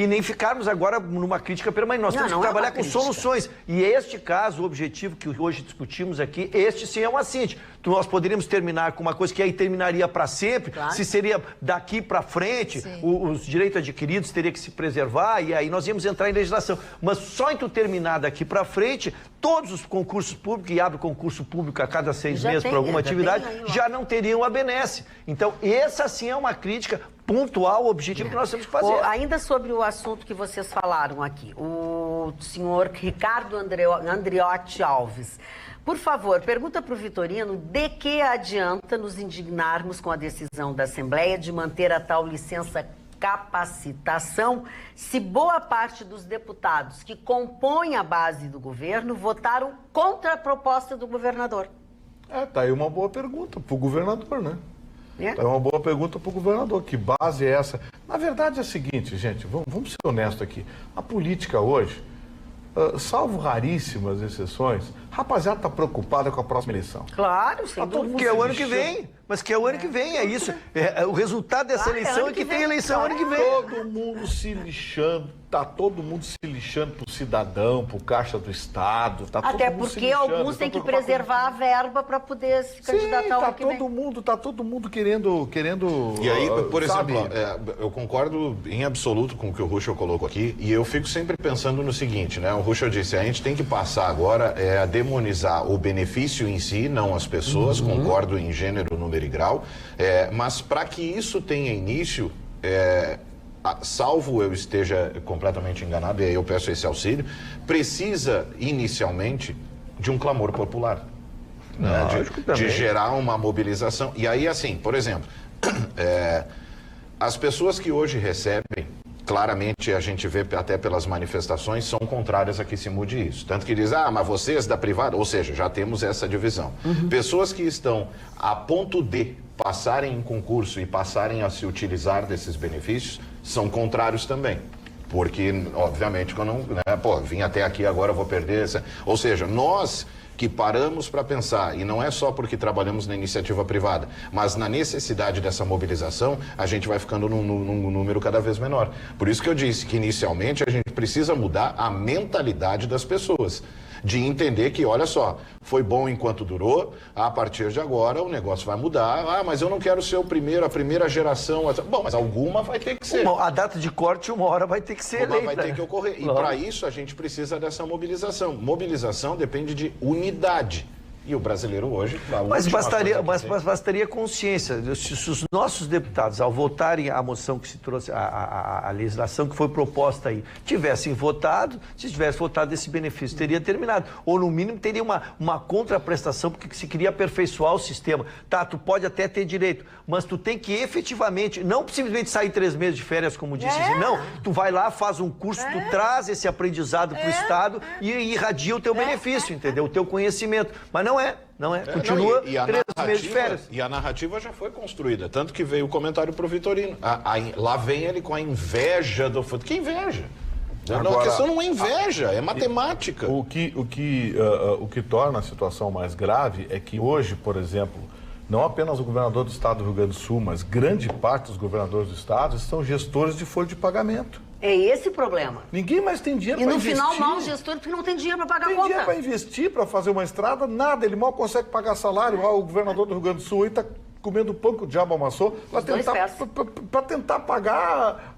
nem ficarmos agora numa crítica permanente. Nós temos que trabalhar com soluções. E este caso, o objetivo que hoje discutimos aqui, este sim é um assinte. Nós poderíamos terminar com uma coisa que aí terminaria para sempre, se seria daqui para frente, os direitos adquiridos teriam que se preservar e aí nós íamos entrar em legislação. Mas só em tu terminar daqui para frente, todos os concursos públicos, e abre concurso público a cada 6 meses para alguma atividade, já não teriam a benesse. Então, essa sim é uma crítica pontual, objetivo que nós temos que fazer. Ainda sobre o assunto que vocês falaram aqui, o senhor Ricardo Andriotti Alves. Por favor, pergunta para o Vitorino de que adianta nos indignarmos com a decisão da Assembleia de manter a tal licença capacitação se boa parte dos deputados que compõem a base do governo votaram contra a proposta do governador. Tá aí uma boa pergunta para o governador, né? É uma boa pergunta para o governador. Que base é essa? Na verdade é o seguinte, gente, vamos ser honestos aqui. A política hoje, salvo raríssimas exceções, a rapaziada está preocupada com a próxima eleição. Claro, sem dúvida. Porque é o ano que vem. Mas que é o ano que vem, é isso. O resultado dessa eleição é que tem eleição ano que vem. Todo mundo se lixando, tá todo mundo se lixando pro cidadão, pro Caixa do Estado. Tá até todo mundo porque alguns têm que preservar a verba para poder se candidatar ao ano que vem. Tá todo mundo querendo. E aí, por exemplo, eu concordo em absoluto com o que o Ruschel colocou aqui, e eu fico sempre pensando no seguinte, né? O Ruschel disse, a gente tem que passar agora a demonizar o benefício em si, não as pessoas, concordo em gênero, número e grau, mas para que isso tenha início, salvo eu esteja completamente enganado, e aí eu peço esse auxílio, precisa inicialmente de um clamor popular. Né? De gerar uma mobilização. E aí, assim, por exemplo, as pessoas que hoje recebem, claramente a gente vê até pelas manifestações, são contrárias a que se mude isso. Tanto que diz, mas vocês da privada, ou seja, já temos essa divisão. Pessoas que estão a ponto de passarem em concurso e passarem a se utilizar desses benefícios, são contrários também. Porque, obviamente, quando vim até aqui agora, eu vou perder essa... Ou seja, nós que paramos para pensar, e não é só porque trabalhamos na iniciativa privada, mas na necessidade dessa mobilização, a gente vai ficando num número cada vez menor. Por isso que eu disse que, inicialmente, a gente precisa mudar a mentalidade das pessoas. De entender que, olha só, foi bom enquanto durou, a partir de agora o negócio vai mudar. Mas eu não quero ser a primeira geração. Bom, mas alguma vai ter que ser. A data de corte, uma hora vai ter que ser eleita. Vai ter que ocorrer. E para isso a gente precisa dessa mobilização. Mobilização depende de unidade. E o brasileiro hoje... Mas bastaria consciência. Se os nossos deputados, ao votarem a moção que se trouxe, a legislação que foi proposta aí, tivessem votado, se tivesse votado esse benefício, teria terminado. Ou, no mínimo, teria uma contraprestação, porque se queria aperfeiçoar o sistema. Tá, tu pode até ter direito, mas tu tem que efetivamente, não simplesmente sair 3 meses de férias, como disse, assim, não. Tu vai lá, faz um curso, tu traz esse aprendizado para o Estado e irradia o teu benefício, entendeu? O teu conhecimento. Mas não é. Continua 3 meses de férias. E a narrativa já foi construída. Tanto que veio o comentário pro Vitorino. Lá vem ele com a inveja do futebol. Que inveja? Agora, a questão não é inveja, é matemática. O que torna a situação mais grave é que hoje, por exemplo, não apenas o governador do estado do Rio Grande do Sul, mas grande parte dos governadores do estado são gestores de folha de pagamento. É esse o problema. Ninguém mais tem dinheiro para investir. E no final, mal gestor, porque não tem dinheiro para pagar a conta. Tem dinheiro para investir, para fazer uma estrada, nada. Ele mal consegue pagar salário. O governador do Rio Grande do Sul aí está comendo pão que o diabo amassou para tentar pagar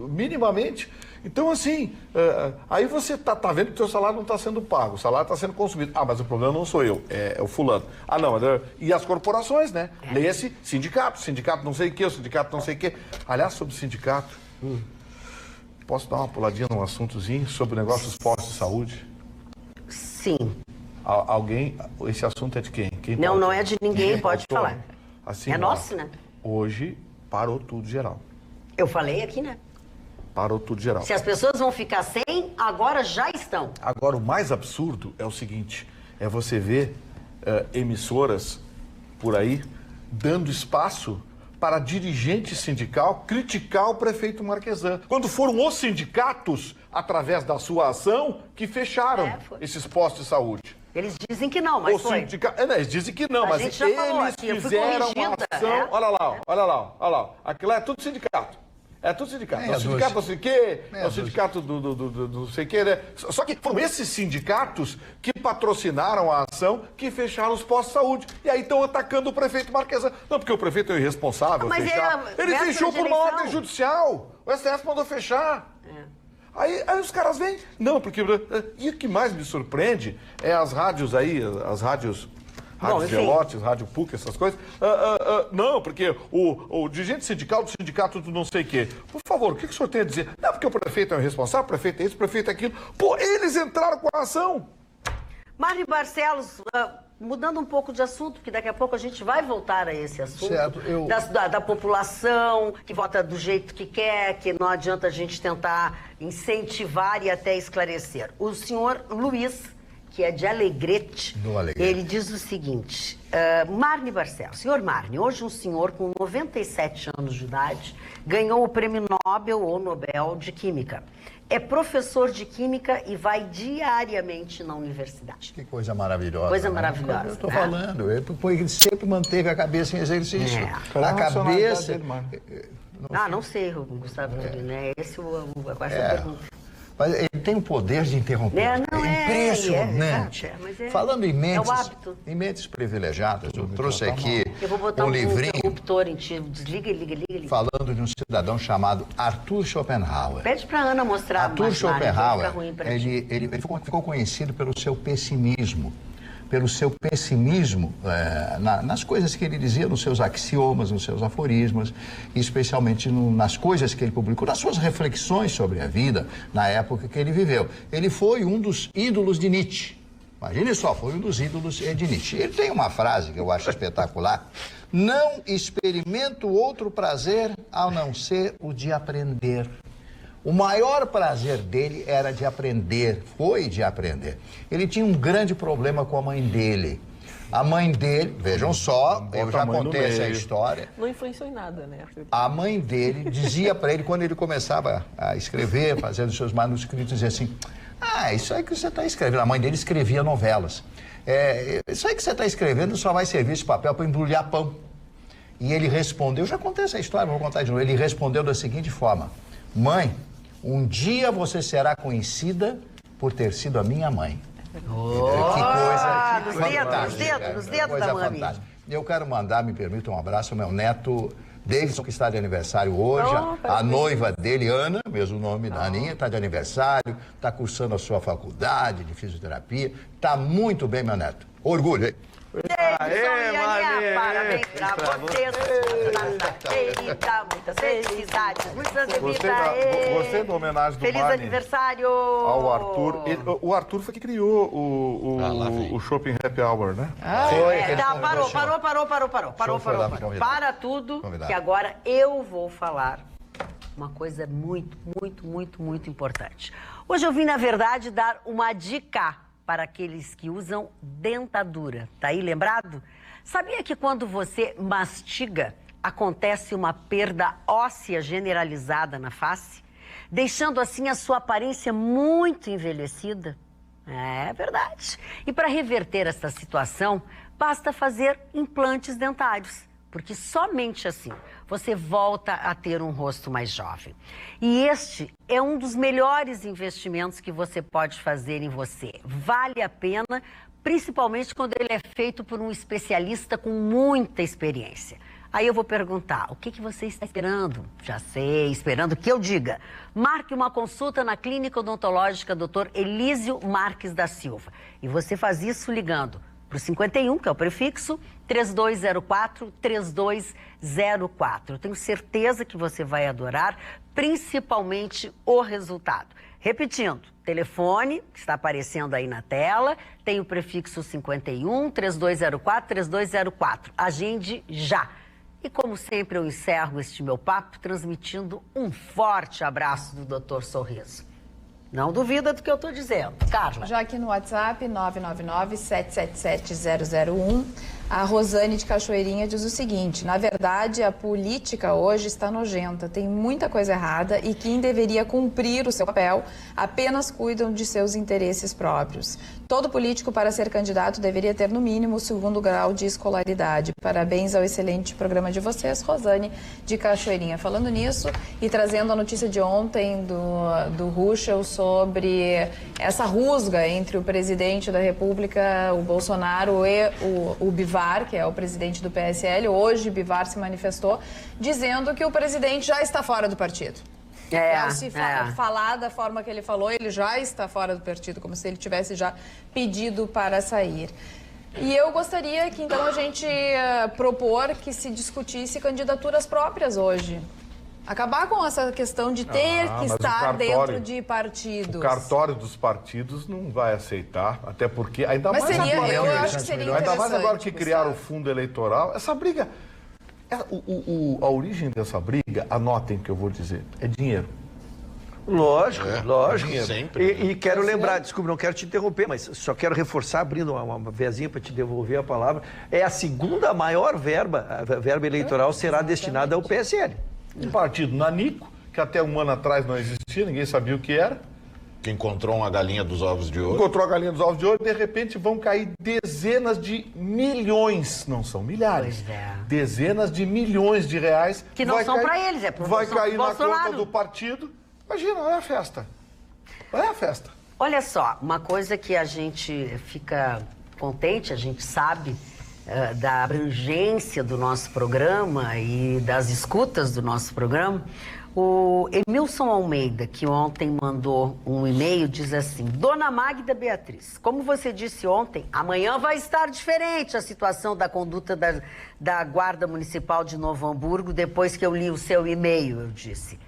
minimamente. Então, assim, aí você está vendo que o seu salário não está sendo pago, o salário está sendo consumido. Mas o problema não sou eu, é o fulano. Não, e as corporações, né? Leia-se sindicato não sei o quê, o sindicato não sei o quê. Aliás, sobre o sindicato... Posso dar uma puladinha num assuntozinho sobre o negócio dos postos de saúde? Sim. Alguém... Esse assunto é de quem? Não é de ninguém, pode falar. Assim, é nosso, né? Hoje parou tudo geral. Eu falei aqui, né? Parou tudo geral. Se as pessoas vão ficar sem, agora já estão. Agora, o mais absurdo é o seguinte, é você ver emissoras por aí dando espaço para dirigente sindical criticar o prefeito Marquesan. Quando foram os sindicatos, através da sua ação, que fecharam esses postos de saúde. Eles dizem que não, mas foi. Eles dizem que não, mas eles fizeram uma ação... Olha lá. Aquilo é tudo sindicato. É tudo sindicato. É o sindicato não sei o quê, é o sindicato do não sei o quê, né? Só que foram esses sindicatos que patrocinaram a ação que fecharam os postos de saúde. E aí estão atacando o prefeito Marquesan. Não, porque o prefeito é irresponsável. Ele fechou por uma ordem judicial. O STF mandou fechar. Aí os caras vêm. Não, porque... E o que mais me surpreende é as rádios aí, as rádios... Rádio Gelotes, Rádio PUC, essas coisas. Não, porque o dirigente sindical do sindicato do não sei o quê. Por favor, o que o senhor tem a dizer? Não, porque o prefeito é o responsável, o prefeito é isso, o prefeito é aquilo. Pô, eles entraram com a ação. Marli Barcelos, mudando um pouco de assunto, porque daqui a pouco a gente vai voltar a esse assunto. Certo, da população que vota do jeito que quer, que não adianta a gente tentar incentivar e até esclarecer. O senhor Luiz, que é de Alegrete. Ele diz o seguinte, Marne Barcelos, senhor Marne, hoje um senhor com 97 anos de idade ganhou o prêmio Nobel ou Nobel de Química. É professor de Química e vai diariamente na universidade. Que coisa maravilhosa. Coisa maravilhosa. Eu estou falando, ele sempre manteve a cabeça em exercício. A cabeça... Não sei, Gustavo, né? Esse eu acho a pergunta. Mas ele tem o poder de interromper. Impressionante. Falando em mentes privilegiadas, eu trouxe aqui um livrinho. Interruptor em ti. Desliga. Falando de um cidadão chamado Arthur Schopenhauer. Pede para Ana mostrar. Arthur Schopenhauer, ele ficou conhecido pelo seu pessimismo. Nas coisas que ele dizia, nos seus axiomas, nos seus aforismos, e especialmente nas coisas que ele publicou, nas suas reflexões sobre a vida, na época que ele viveu. Ele foi um dos ídolos de Nietzsche. Imagine só, foi um dos ídolos de Nietzsche. Ele tem uma frase que eu acho espetacular. Não experimento outro prazer a não ser o de aprender. O maior prazer dele era de aprender, foi de aprender. Ele tinha um grande problema com a mãe dele. A mãe dele, vejam só, eu já contei essa história. Não influenciou em nada, né? A mãe dele dizia para ele, quando ele começava a escrever, fazendo os seus manuscritos, dizia assim, isso aí que você está escrevendo. A mãe dele escrevia novelas. Isso aí que você está escrevendo só vai servir esse papel para embrulhar pão. E ele respondeu, eu já contei essa história, vou contar de novo. Ele respondeu da seguinte forma, mãe, um dia você será conhecida por ter sido a minha mãe. Que coisa fantástica. Nos dedos da mãe. Eu quero mandar, me permita, um abraço ao meu neto Davidson, que está de aniversário hoje. A noiva dele, Ana, mesmo nome da Aninha, está de aniversário, está cursando a sua faculdade de fisioterapia. Está muito bem, meu neto. Orgulho, hein? Parabéns pra vocês. Muitas felicidades. Gostei da homenagem do Feliz Marne aniversário ao Arthur. O Arthur foi que criou o Shopping Happy Hour, né? Parou. Para tudo, que agora eu vou falar uma coisa muito importante. Hoje eu vim, na verdade, dar uma dica para aqueles que usam dentadura. Tá aí lembrado? Sabia que quando você mastiga, acontece uma perda óssea generalizada na face, deixando assim a sua aparência muito envelhecida? É verdade. E para reverter essa situação, basta fazer implantes dentários, porque somente assim você volta a ter um rosto mais jovem. E este é um dos melhores investimentos que você pode fazer em você. Vale a pena, principalmente quando ele é feito por um especialista com muita experiência. Aí eu vou perguntar, o que você está esperando? Já sei, esperando que eu diga. Marque uma consulta na Clínica Odontológica Dr. Elísio Marques da Silva. E você faz isso ligando para o 51, que é o prefixo, 3204-3204. Eu tenho certeza que você vai adorar, principalmente o resultado. Repetindo, telefone, que está aparecendo aí na tela, tem o prefixo 51, 3204-3204. Agende já. E como sempre, eu encerro este meu papo transmitindo um forte abraço do Dr. Sorriso. Não duvida do que eu estou dizendo. Carla. Já aqui no WhatsApp, 999-777-001, a Rosane de Cachoeirinha diz o seguinte, na verdade, a política hoje está nojenta, tem muita coisa errada e quem deveria cumprir o seu papel apenas cuidam de seus interesses próprios. Todo político, para ser candidato, deveria ter, no mínimo, o 2º grau de escolaridade. Parabéns ao excelente programa de vocês, Rosane de Cachoeirinha. Falando nisso e trazendo a notícia de ontem do Ruschel sobre essa rusga entre o presidente da República, o Bolsonaro, e o Bivar, que é o presidente do PSL. Hoje, Bivar se manifestou dizendo que o presidente já está fora do partido. Falar da forma que ele falou, ele já está fora do partido, como se ele tivesse já pedido para sair. E eu gostaria que, então, a gente propor que se discutisse candidaturas próprias hoje. Acabar com essa questão de ter que estar dentro de partidos. O cartório dos partidos não vai aceitar, até porque... Ainda mais eu acho que seria interessante. Ainda mais agora que criaram o fundo eleitoral. Essa briga... A origem dessa briga, anotem o que eu vou dizer, é dinheiro. Lógico, lógico. Sempre. E quero lembrar, desculpa, não quero te interromper, mas só quero reforçar, abrindo uma vezinha para te devolver a palavra, é a segunda maior verba, a verba eleitoral será destinada ao PSL. Um partido nanico, que até um ano atrás não existia, ninguém sabia o que era. Que encontrou uma galinha dos ovos de ouro. Encontrou a galinha dos ovos de ouro e, de repente, vão cair dezenas de milhões, não são milhares, dezenas de milhões de reais. Que não são para eles, é para vai cair na conta do partido. Imagina, olha a festa. Olha a festa. Olha só, uma coisa que a gente fica contente, a gente sabe da abrangência do nosso programa e das escutas do nosso programa. O Emilson Almeida, que ontem mandou um e-mail, diz assim: Dona Magda Beatriz, como você disse ontem, amanhã vai estar diferente a situação da conduta da Guarda Municipal de Novo Hamburgo, depois que eu li o seu e-mail, eu disse.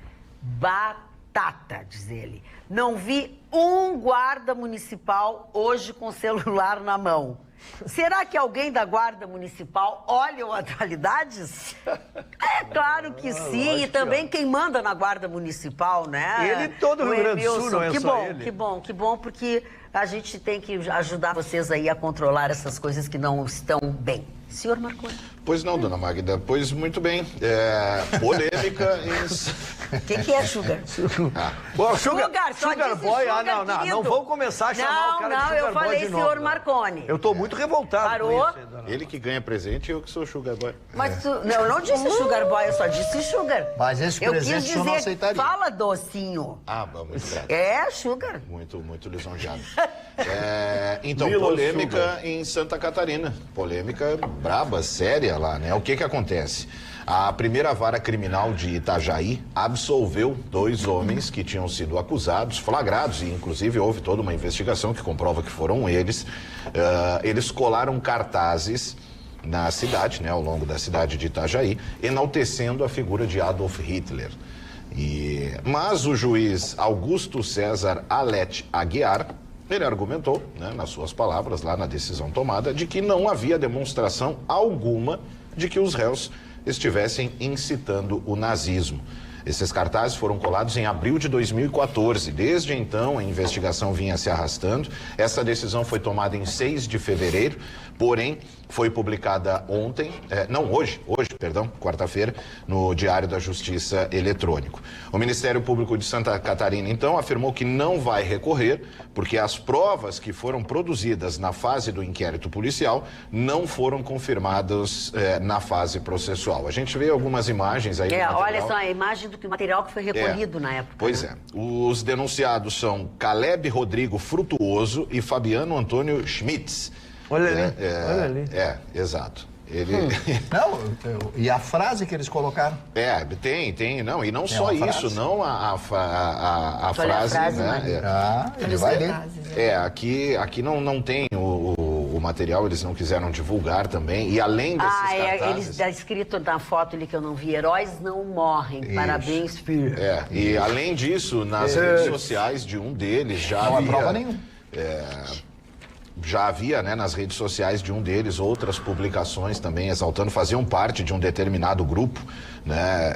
Batata, diz ele. Não vi um guarda municipal hoje com celular na mão. Será que alguém da Guarda Municipal olha o Atualidades? É claro que sim, e também quem manda na Guarda Municipal, né? Ele todo o Rio Grande do Sul, não é só ele. Que bom, porque a gente tem que ajudar vocês aí a controlar essas coisas que não estão bem. Senhor Marconi. Pois não, dona Magda, pois muito bem. Polêmica em... O que é Sugar? Sugar Boy, não vão começar a chamar o cara de Sugar Boy. Não, eu falei senhor Marconi. Eu tô muito revoltado. Parou? Com isso, ele que ganha presente e eu que sou Sugar Boy. Mas eu não disse Sugar Boy, eu só disse Sugar. Mas esse presente eu não aceitaria. Fala docinho. Muito grato. É, Sugar. Muito lisonjeado. Então, polêmica em Santa Catarina. Polêmica braba, séria lá, né? O que acontece? A primeira vara criminal de Itajaí absolveu 2 homens que tinham sido acusados, flagrados, e inclusive houve toda uma investigação que comprova que foram eles. Eles colaram cartazes na cidade, né, ao longo da cidade de Itajaí, enaltecendo a figura de Adolf Hitler. Mas o juiz Augusto César Alete Aguiar, ele argumentou, né, nas suas palavras, lá na decisão tomada, de que não havia demonstração alguma de que os réus estivessem incitando o nazismo. Esses cartazes foram colados em abril de 2014. Desde então, a investigação vinha se arrastando. Essa decisão foi tomada em 6 de fevereiro, porém, foi publicada hoje, quarta-feira, no Diário da Justiça Eletrônico. O Ministério Público de Santa Catarina, então, afirmou que não vai recorrer, porque as provas que foram produzidas na fase do inquérito policial não foram confirmadas na fase processual. A gente vê algumas imagens aí. Olha só, a imagem do material que foi recolhido na época. Pois é. Os denunciados são Caleb Rodrigo Frutuoso e Fabiano Antônio Schmitz. Olha ali. Exato. Não, e a frase que eles colocaram? Tem, não, e não só isso, não a frase, né? Ele vai ler. Aqui não tem o material, eles não quiseram divulgar também, e além desses cartazes... Está escrito na foto ali que eu não vi, heróis não morrem, isso. Parabéns, filho. E além disso, nas redes sociais de um deles já não havia... prova nenhuma. Já havia, né, nas redes sociais de um deles outras publicações também exaltando, faziam parte de um determinado grupo, né,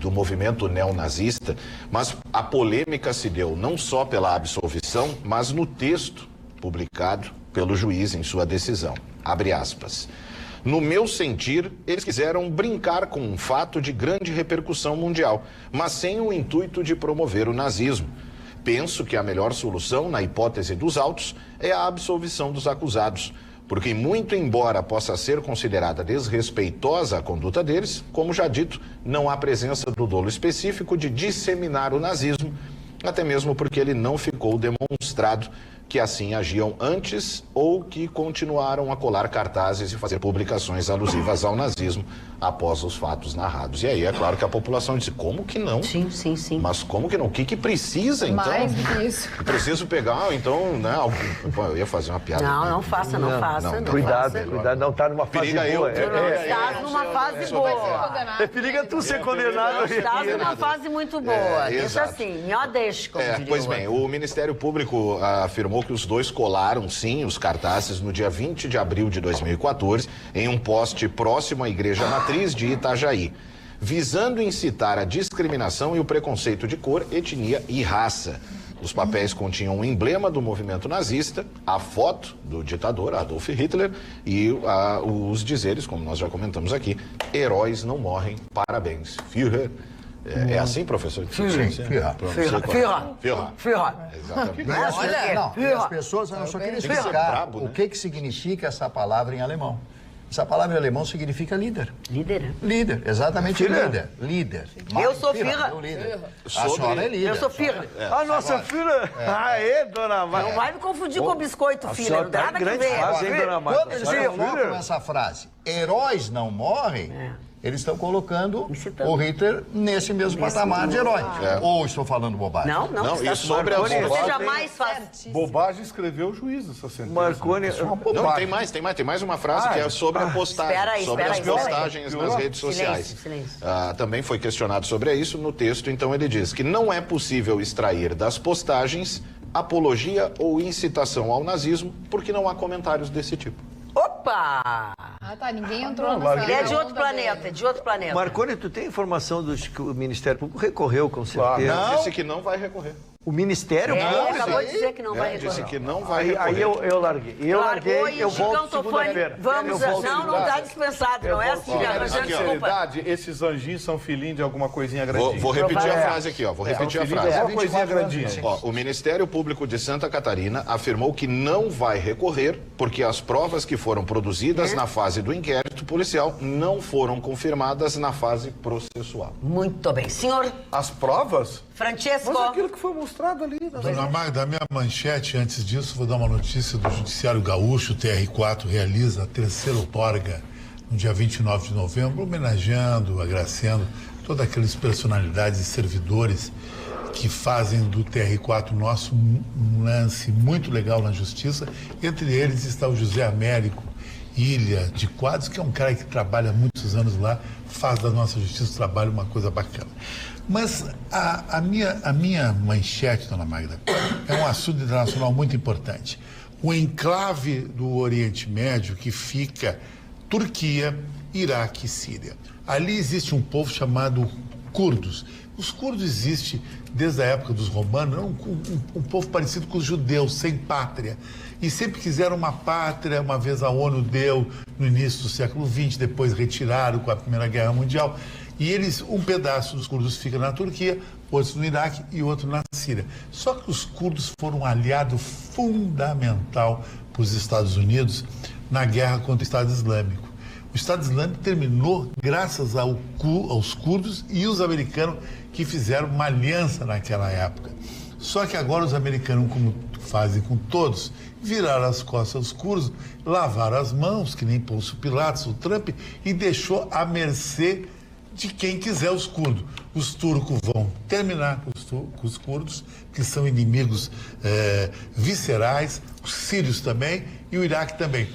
do movimento neonazista, mas a polêmica se deu não só pela absolvição, mas no texto publicado pelo juiz em sua decisão. Abre aspas. No meu sentir, eles quiseram brincar com um fato de grande repercussão mundial, mas sem o intuito de promover o nazismo. Penso que a melhor solução, na hipótese dos autos, é a absolvição dos acusados, porque muito embora possa ser considerada desrespeitosa a conduta deles, como já dito, não há presença do dolo específico de disseminar o nazismo, até mesmo porque ele não ficou demonstrado que assim agiam antes ou que continuaram a colar cartazes e fazer publicações alusivas ao nazismo após os fatos narrados. E aí é claro que a população disse, como que não? Sim. Mas como que não? O que precisa, então? Mais do que isso. Preciso pegar, então, né? Eu ia fazer uma piada. Não faça. Cuidado, não tá numa fase boa. Estás numa fase boa. Periga tu ser condenado. Estás numa fase muito boa. Deixa assim, me deixa, como diria pois bem, o Ministério Público afirmou que os dois colaram, sim, os cartazes no dia 20 de abril de 2014, em um poste próximo à Igreja Matriz de Itajaí. visando incitar a discriminação e o preconceito de cor, etnia e raça. Os papéis continham um emblema do movimento nazista, a foto do ditador Adolf Hitler e os dizeres, como nós já comentamos aqui, heróis não morrem, parabéns, Führer. É assim, professor? Führer. Exatamente. As pessoas não só querem explicar o que significa essa palavra em alemão. Essa palavra em alemão significa líder. Líder, exatamente líder. Eu sou Führer. A senhora é líder. Eu sou Führer. A nossa filha? Aê, dona Marta. Não vai me confundir com biscoito, filha. Não tem nada que ver. Quando eles colocam essa frase, heróis não morrem... Eles estão colocando o Hitler nesse mesmo patamar de herói. Ou estou falando bobagem? Não, e sobre a bobagem... Você jamais faz... Bobagem escreveu o juiz essa sentença. Marconi... Não, tem mais uma frase que é sobre a postagem, sobre as postagens nas redes sociais. Silêncio. Também foi questionado sobre isso no texto, então ele diz que não é possível extrair das postagens apologia ou incitação ao nazismo, porque não há comentários desse tipo. Opa! Tá, ninguém entrou nessa... Ele é de outro planeta, Marconi, tu tem informação que o Ministério Público recorreu, com certeza? Não, disse que não vai recorrer. O Ministério Público? Acabou de dizer que não vai recorrer. Disse que não vai recorrer. Aí eu larguei. Eu volto segunda-feira. Vamos, não está dispensado, não é assim. Sinceridade, esses anjinhos são filhinhos de alguma coisinha grandinha. Vou repetir a frase aqui, Vou repetir a frase. Uma coisinha grandinha. O Ministério Público de Santa Catarina afirmou que não vai recorrer porque as provas que foram produzidas na fase do inquérito policial não foram confirmadas na fase processual. Muito bem. Senhor... As provas? Francesco... Mas aquilo que foi mostrado ali. Dona Magda, a minha manchete, antes disso, vou dar uma notícia do Judiciário Gaúcho. O TR4 realiza a terceira outorga no dia 29 de novembro, homenageando, agraciando todas aquelas personalidades e servidores que fazem do TR4 nosso um lance muito legal na justiça. Entre eles está o José Américo Ilha de Quadros, que é um cara que trabalha há muitos anos lá, faz da nossa justiça trabalho uma coisa bacana. Mas a minha manchete, dona Magda, é um assunto internacional muito importante. O enclave do Oriente Médio que fica Turquia, Iraque e Síria. Ali existe um povo chamado curdos. Os curdos existem desde a época dos romanos, um povo parecido com os judeus, sem pátria. E sempre quiseram uma pátria, uma vez a ONU deu no início do século XX, depois retiraram com a Primeira Guerra Mundial. E eles, um pedaço dos curdos fica na Turquia, outro no Iraque e outro na Síria. Só que os curdos foram um aliado fundamental para os Estados Unidos na guerra contra o Estado Islâmico. O Estado Islâmico terminou graças aos curdos e os americanos que fizeram uma aliança naquela época. Só que agora os americanos, como fazem com todos, viraram as costas aos curdos, lavaram as mãos, que nem Pôncio Pilatos, o Trump, e deixou à mercê de quem quiser os curdos. Os turcos vão terminar com os curdos, que são inimigos viscerais, os sírios também e o Iraque também.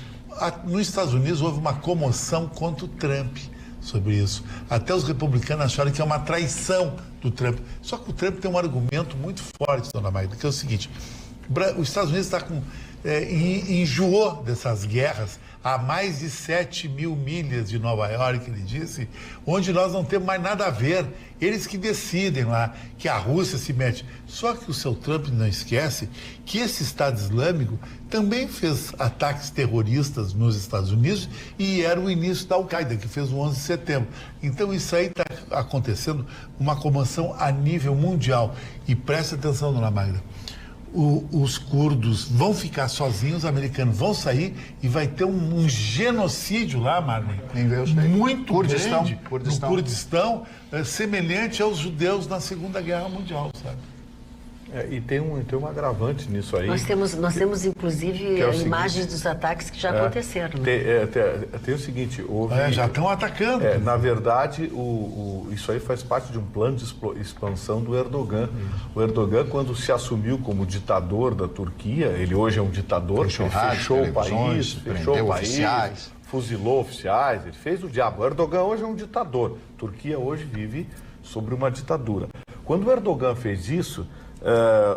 Nos Estados Unidos houve uma comoção contra o Trump sobre isso. Até os republicanos acharam que é uma traição do Trump. Só que o Trump tem um argumento muito forte, dona Magda, que é o seguinte: os Estados Unidos está enjoou dessas guerras a mais de 7 mil milhas de Nova York, ele disse, onde nós não temos mais nada a ver. Eles que decidem lá, que a Rússia se mete. Só que o seu Trump não esquece que esse Estado Islâmico também fez ataques terroristas nos Estados Unidos e era o início da Al-Qaeda, que fez o 11 de setembro. Então isso aí está acontecendo uma comoção a nível mundial. E preste atenção, dona Magda, os curdos vão ficar sozinhos, os americanos vão sair e vai ter um genocídio lá, Marlene, muito grande no Kurdistão, semelhante aos judeus na Segunda Guerra Mundial, sabe? E tem um agravante nisso aí. Nós temos inclusive, imagens dos ataques que já aconteceram. Tem o seguinte... já estão atacando. Na verdade, isso aí faz parte de um plano de expansão do Erdogan. O Erdogan, quando se assumiu como ditador da Turquia, ele hoje é um ditador, ele fechou o país, oficiais, fuzilou oficiais, ele fez o diabo. O Erdogan hoje é um ditador. A Turquia hoje vive sobre uma ditadura. Quando o Erdogan fez isso...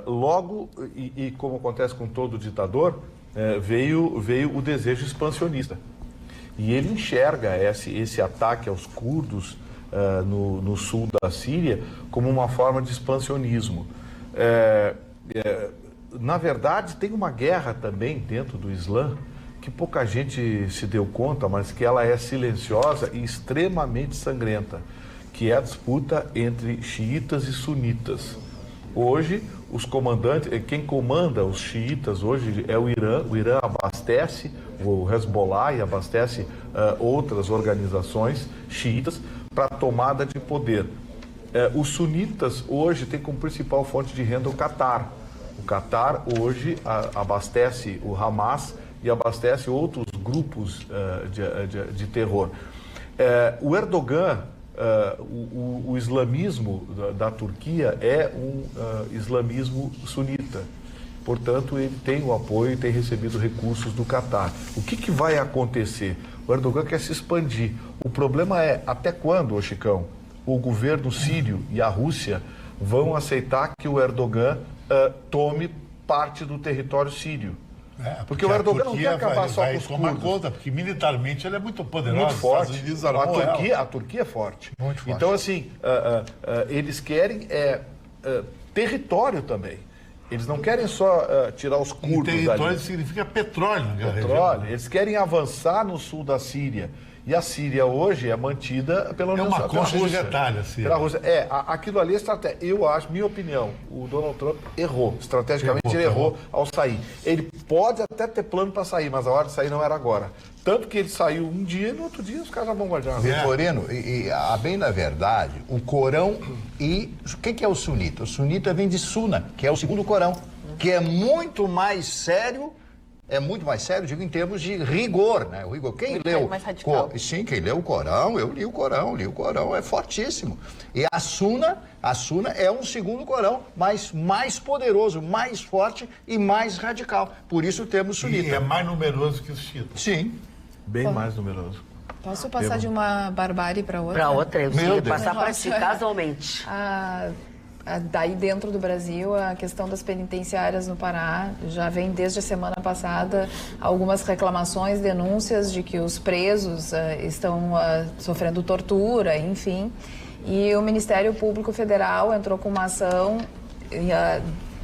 logo, e como acontece com todo ditador, veio o desejo expansionista. E ele enxerga esse ataque aos curdos no sul da Síria como uma forma de expansionismo. Na verdade, tem uma guerra também dentro do Islã que pouca gente se deu conta, mas que ela é silenciosa e extremamente sangrenta, que é a disputa entre xiitas e sunitas. Hoje, os comandantes, quem comanda os xiitas hoje é o Irã. O Irã abastece o Hezbollah e abastece outras organizações xiitas para a tomada de poder. Os sunitas hoje têm como principal fonte de renda o Catar. O Catar hoje abastece o Hamas e abastece outros grupos de terror. O Erdogan, o islamismo da Turquia é um islamismo sunita. Portanto, ele tem o apoio e tem recebido recursos do Catar. O que vai acontecer? O Erdogan quer se expandir. O problema é até quando, ô Chicão, o governo sírio e a Rússia vão aceitar que o Erdogan tome parte do território sírio. Porque o Erdogan não quer acabar só com os curdos. Conta, porque militarmente ele é muito poderoso. Muito forte. A Turquia é forte. Muito forte. Então, assim, eles querem território também. Eles não querem só tirar os curdos dali. Território significa petróleo. Petróleo. Eles querem avançar no sul da Síria. E a Síria hoje é mantida pela União Europeia. É uma concha de retalho, assim. Pela Rússia. Aquilo ali é estratégia. Eu acho, minha opinião, o Donald Trump errou. Estrategicamente ele errou ao sair. Ele pode até ter plano para sair, mas a hora de sair não era agora. Tanto que ele saiu um dia e no outro dia os caras já bombardearam. Vitorino, a bem da verdade, o Corão e... O que é o sunita? O sunita vem de Suna, que é o segundo Corão, que é muito mais sério. É muito mais sério, digo, em termos de rigor, né? O rigor. Quem leu... mais radical. Sim, quem leu o Corão, eu li o Corão, é fortíssimo. E a Suna é um segundo Corão, mas mais poderoso, mais forte e mais radical. Por isso temos sunita. E é mais numeroso que os xiitas. Sim. Bem mais numeroso. Posso passar de uma barbárie para outra? Para outra, eu ia passar para si casualmente. Daí dentro do Brasil, a questão das penitenciárias no Pará já vem desde a semana passada algumas reclamações, denúncias de que os presos estão sofrendo tortura, enfim. E o Ministério Público Federal entrou com uma ação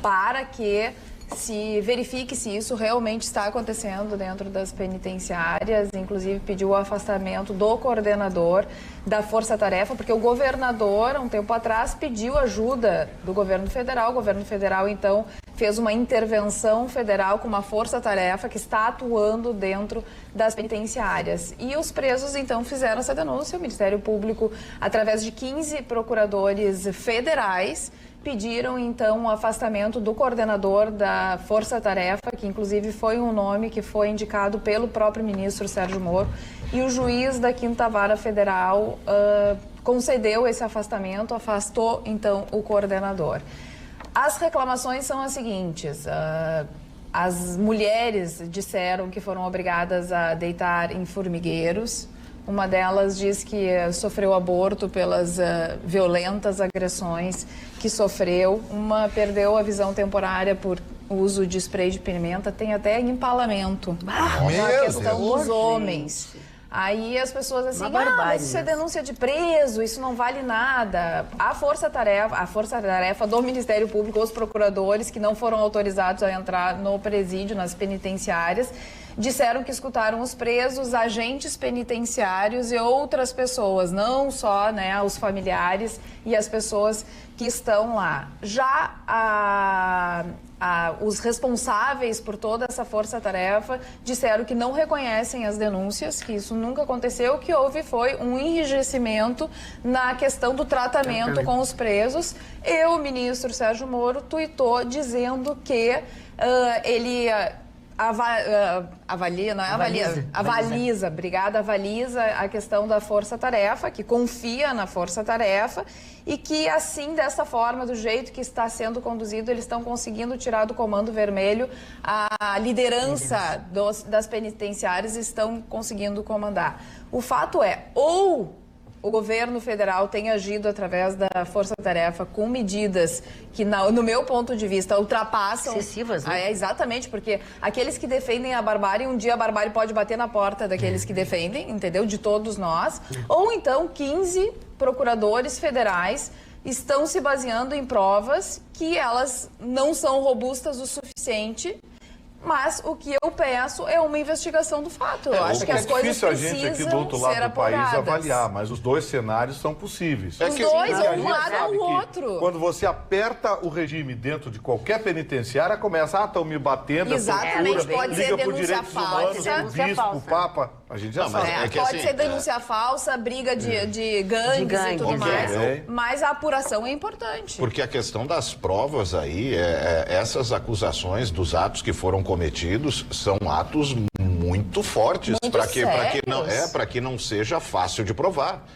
para que se verifique se isso realmente está acontecendo dentro das penitenciárias, inclusive pediu o afastamento do coordenador da Força Tarefa, porque o governador, um tempo atrás, pediu ajuda do governo federal. O governo federal, então, fez uma intervenção federal com uma Força Tarefa que está atuando dentro das penitenciárias. E os presos, então, fizeram essa denúncia. O Ministério Público, através de 15 procuradores federais, pediram, então, o afastamento do coordenador da Força Tarefa, que inclusive foi um nome que foi indicado pelo próprio ministro Sérgio Moro, e o juiz da 5ª Vara Federal concedeu esse afastamento, afastou, então, o coordenador. As reclamações são as seguintes: as mulheres disseram que foram obrigadas a deitar em formigueiros. Uma delas diz que sofreu aborto pelas violentas agressões que sofreu. Uma perdeu a visão temporária por uso de spray de pimenta. Tem até empalamento. A questão dos homens. Aí as pessoas assim, mas isso é denúncia de preso, isso não vale nada. A força-tarefa do Ministério Público, os procuradores que não foram autorizados a entrar no presídio, nas penitenciárias, disseram que escutaram os presos, agentes penitenciários e outras pessoas, não só, né, os familiares e as pessoas que estão lá. Já os responsáveis por toda essa força-tarefa disseram que não reconhecem as denúncias, que isso nunca aconteceu, que houve foi um enrijecimento na questão do tratamento com os presos. E o ministro Sérgio Moro tuitou dizendo que ele... avaliza a questão da força-tarefa, que confia na força-tarefa e que assim, dessa forma, do jeito que está sendo conduzido, eles estão conseguindo tirar do Comando Vermelho a liderança das penitenciárias e estão conseguindo comandar. O fato é, ou o governo federal tem agido através da Força-Tarefa com medidas que, no meu ponto de vista, ultrapassam... Excessivas, né? Exatamente, porque aqueles que defendem a barbárie, um dia a barbárie pode bater na porta daqueles que defendem, entendeu? De todos nós. Ou então 15 procuradores federais estão se baseando em provas que elas não são robustas o suficiente. Mas o que eu peço é uma investigação do fato. Eu acho que as coisas precisam ser apuradas. É difícil a gente aqui do outro lado do país avaliar, mas os dois cenários são possíveis. Os dois, ou um lado ou o outro. Quando você aperta o regime dentro de qualquer penitenciária, começa, estão me batendo, exatamente, pode ser liga por direitos humanos, o bispo, o papa, a gente já sabe. Pode ser denúncia falsa, briga de gangues e tudo mais, mas a apuração é importante. Porque a questão das provas aí, essas acusações dos atos que foram cometidos são atos muito fortes para que não seja fácil de provar.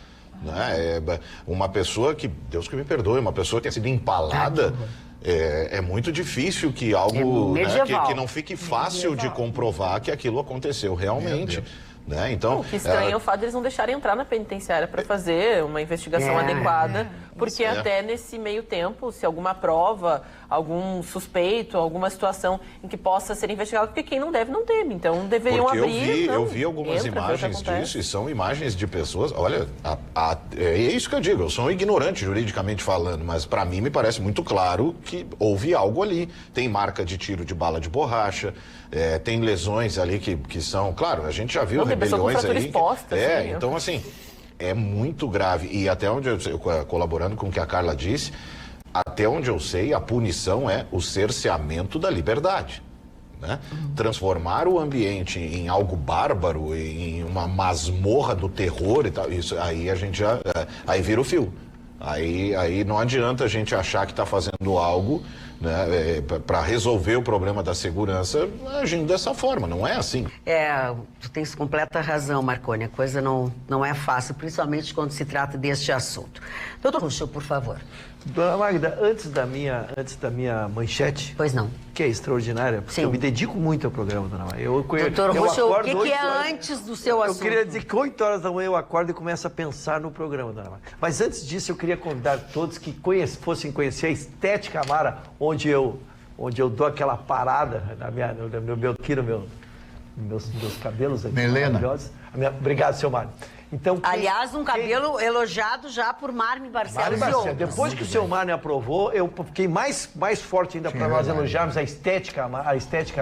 Né? Uma pessoa que, Deus que me perdoe, uma pessoa que tenha sido empalada, é muito difícil que algo que não fique fácil de comprovar que aquilo aconteceu realmente. Né? Então, o que estranha é o fato de eles não deixarem entrar na penitenciária para fazer uma investigação adequada, porque até nesse meio tempo, se alguma prova, algum suspeito, alguma situação em que possa ser investigado, porque quem não deve, não teme. Então, deveriam abrir. Eu vi algumas imagens disso, e são imagens de pessoas. Olha, é isso que eu digo, eu sou um ignorante juridicamente falando, mas para mim me parece muito claro que houve algo ali. Tem marca de tiro de bala de borracha, tem lesões ali que são. Claro, a gente já viu rebeliões aí. Exposta, então, assim, é muito grave. E até onde colaborando com o que a Carla disse, até onde eu sei, a punição é o cerceamento da liberdade. Né? Transformar o ambiente em algo bárbaro, em uma masmorra do terror e tal, isso aí a gente já. Aí vira o fio. Aí não adianta a gente achar que está fazendo algo, né, para resolver o problema da segurança agindo dessa forma. Não é assim. Tu tens completa razão, Marconi. A coisa não é fácil, principalmente quando se trata deste assunto. Doutor Ruschel, por favor. Dona Magda, antes da minha manchete... Pois não. Que é extraordinária, porque eu me dedico muito ao programa, Dona Magda. Doutor Ruschel, o que é antes do seu assunto? Eu queria dizer que 8 horas da manhã eu acordo e começo a pensar no programa, Dona Magda. Mas antes disso, eu queria convidar todos que fossem conhecer a Estética Amara, onde eu dou aquela parada no meu meus cabelos aqui. Melena. Maravilhosos. Obrigado, seu Mário. Então, aliás, um cabelo elogiado já por Marmi Barcelos e outros. Depois que o seu Mário aprovou, eu fiquei mais forte ainda para nós elogiarmos a Estética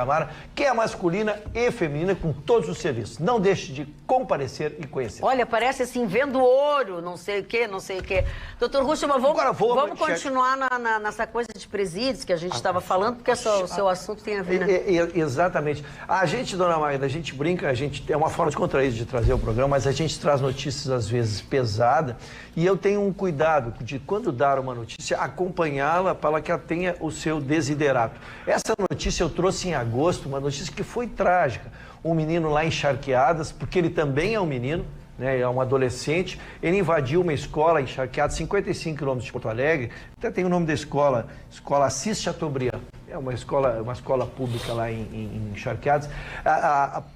Amara, que é masculina e feminina, com todos os serviços. Não deixe de comparecer e conhecer. Olha, parece assim, vendo ouro, não sei o quê. Doutor Ruschel, mas vamos continuar nessa coisa de presídios que a gente estava falando, porque o seu assunto tem a ver, né? Exatamente. A gente, Dona Magda, a gente brinca, é uma forma de contrair de trazer o programa, mas a gente traz notícias às vezes pesadas, e eu tenho um cuidado de, quando dar uma notícia, acompanhá-la para que ela tenha o seu desiderato. Essa notícia eu trouxe em agosto, uma notícia que foi trágica. Um menino lá em Charqueadas, porque ele também é um menino, né, é um adolescente, ele invadiu uma escola em Charqueadas, 55 quilômetros de Porto Alegre, até tem o nome da escola, Escola Assis Chateaubriand. É uma escola pública lá em Charqueadas.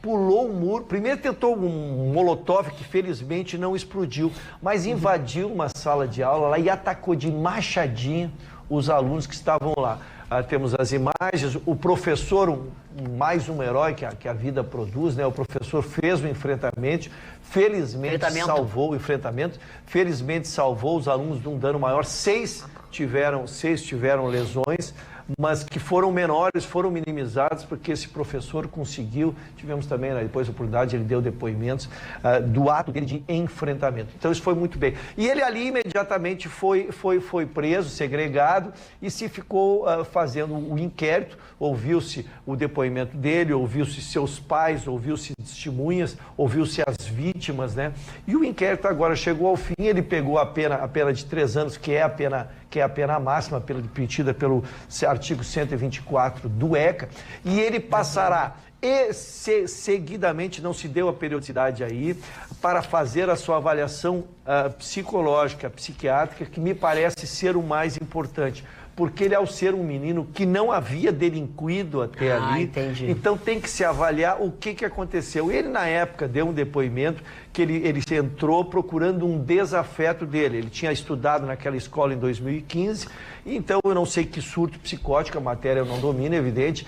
Pulou um muro. Primeiro tentou um molotov que felizmente não explodiu, mas invadiu uma sala de aula lá e atacou de machadinha os alunos que estavam lá. Temos as imagens, o professor, mais um herói que a vida produz, né? O professor fez o enfrentamento, salvou o enfrentamento, felizmente salvou os alunos de um dano maior. Seis tiveram lesões, mas que foram menores, foram minimizados, porque esse professor conseguiu, tivemos também, depois a oportunidade, ele deu depoimentos do ato dele de enfrentamento. Então isso foi muito bem. E ele ali imediatamente foi preso, segregado, e se ficou fazendo o inquérito, ouviu-se o depoimento dele, ouviu-se seus pais, ouviu-se testemunhas, ouviu-se as vítimas, né? E o inquérito agora chegou ao fim, ele pegou a pena de 3 anos, que é a pena máxima pedida pelo artigo 124 do ECA, e ele passará seguidamente, não se deu a periodicidade aí, para fazer a sua avaliação psicológica, psiquiátrica, que me parece ser o mais importante. porque ele, ao ser um menino que não havia delinquido até ali, entendi. Então tem que se avaliar o que aconteceu. Ele, na época, deu um depoimento que ele entrou procurando um desafeto dele. Ele tinha estudado naquela escola em 2015, então eu não sei que surto psicótico, a matéria eu não domino, é evidente,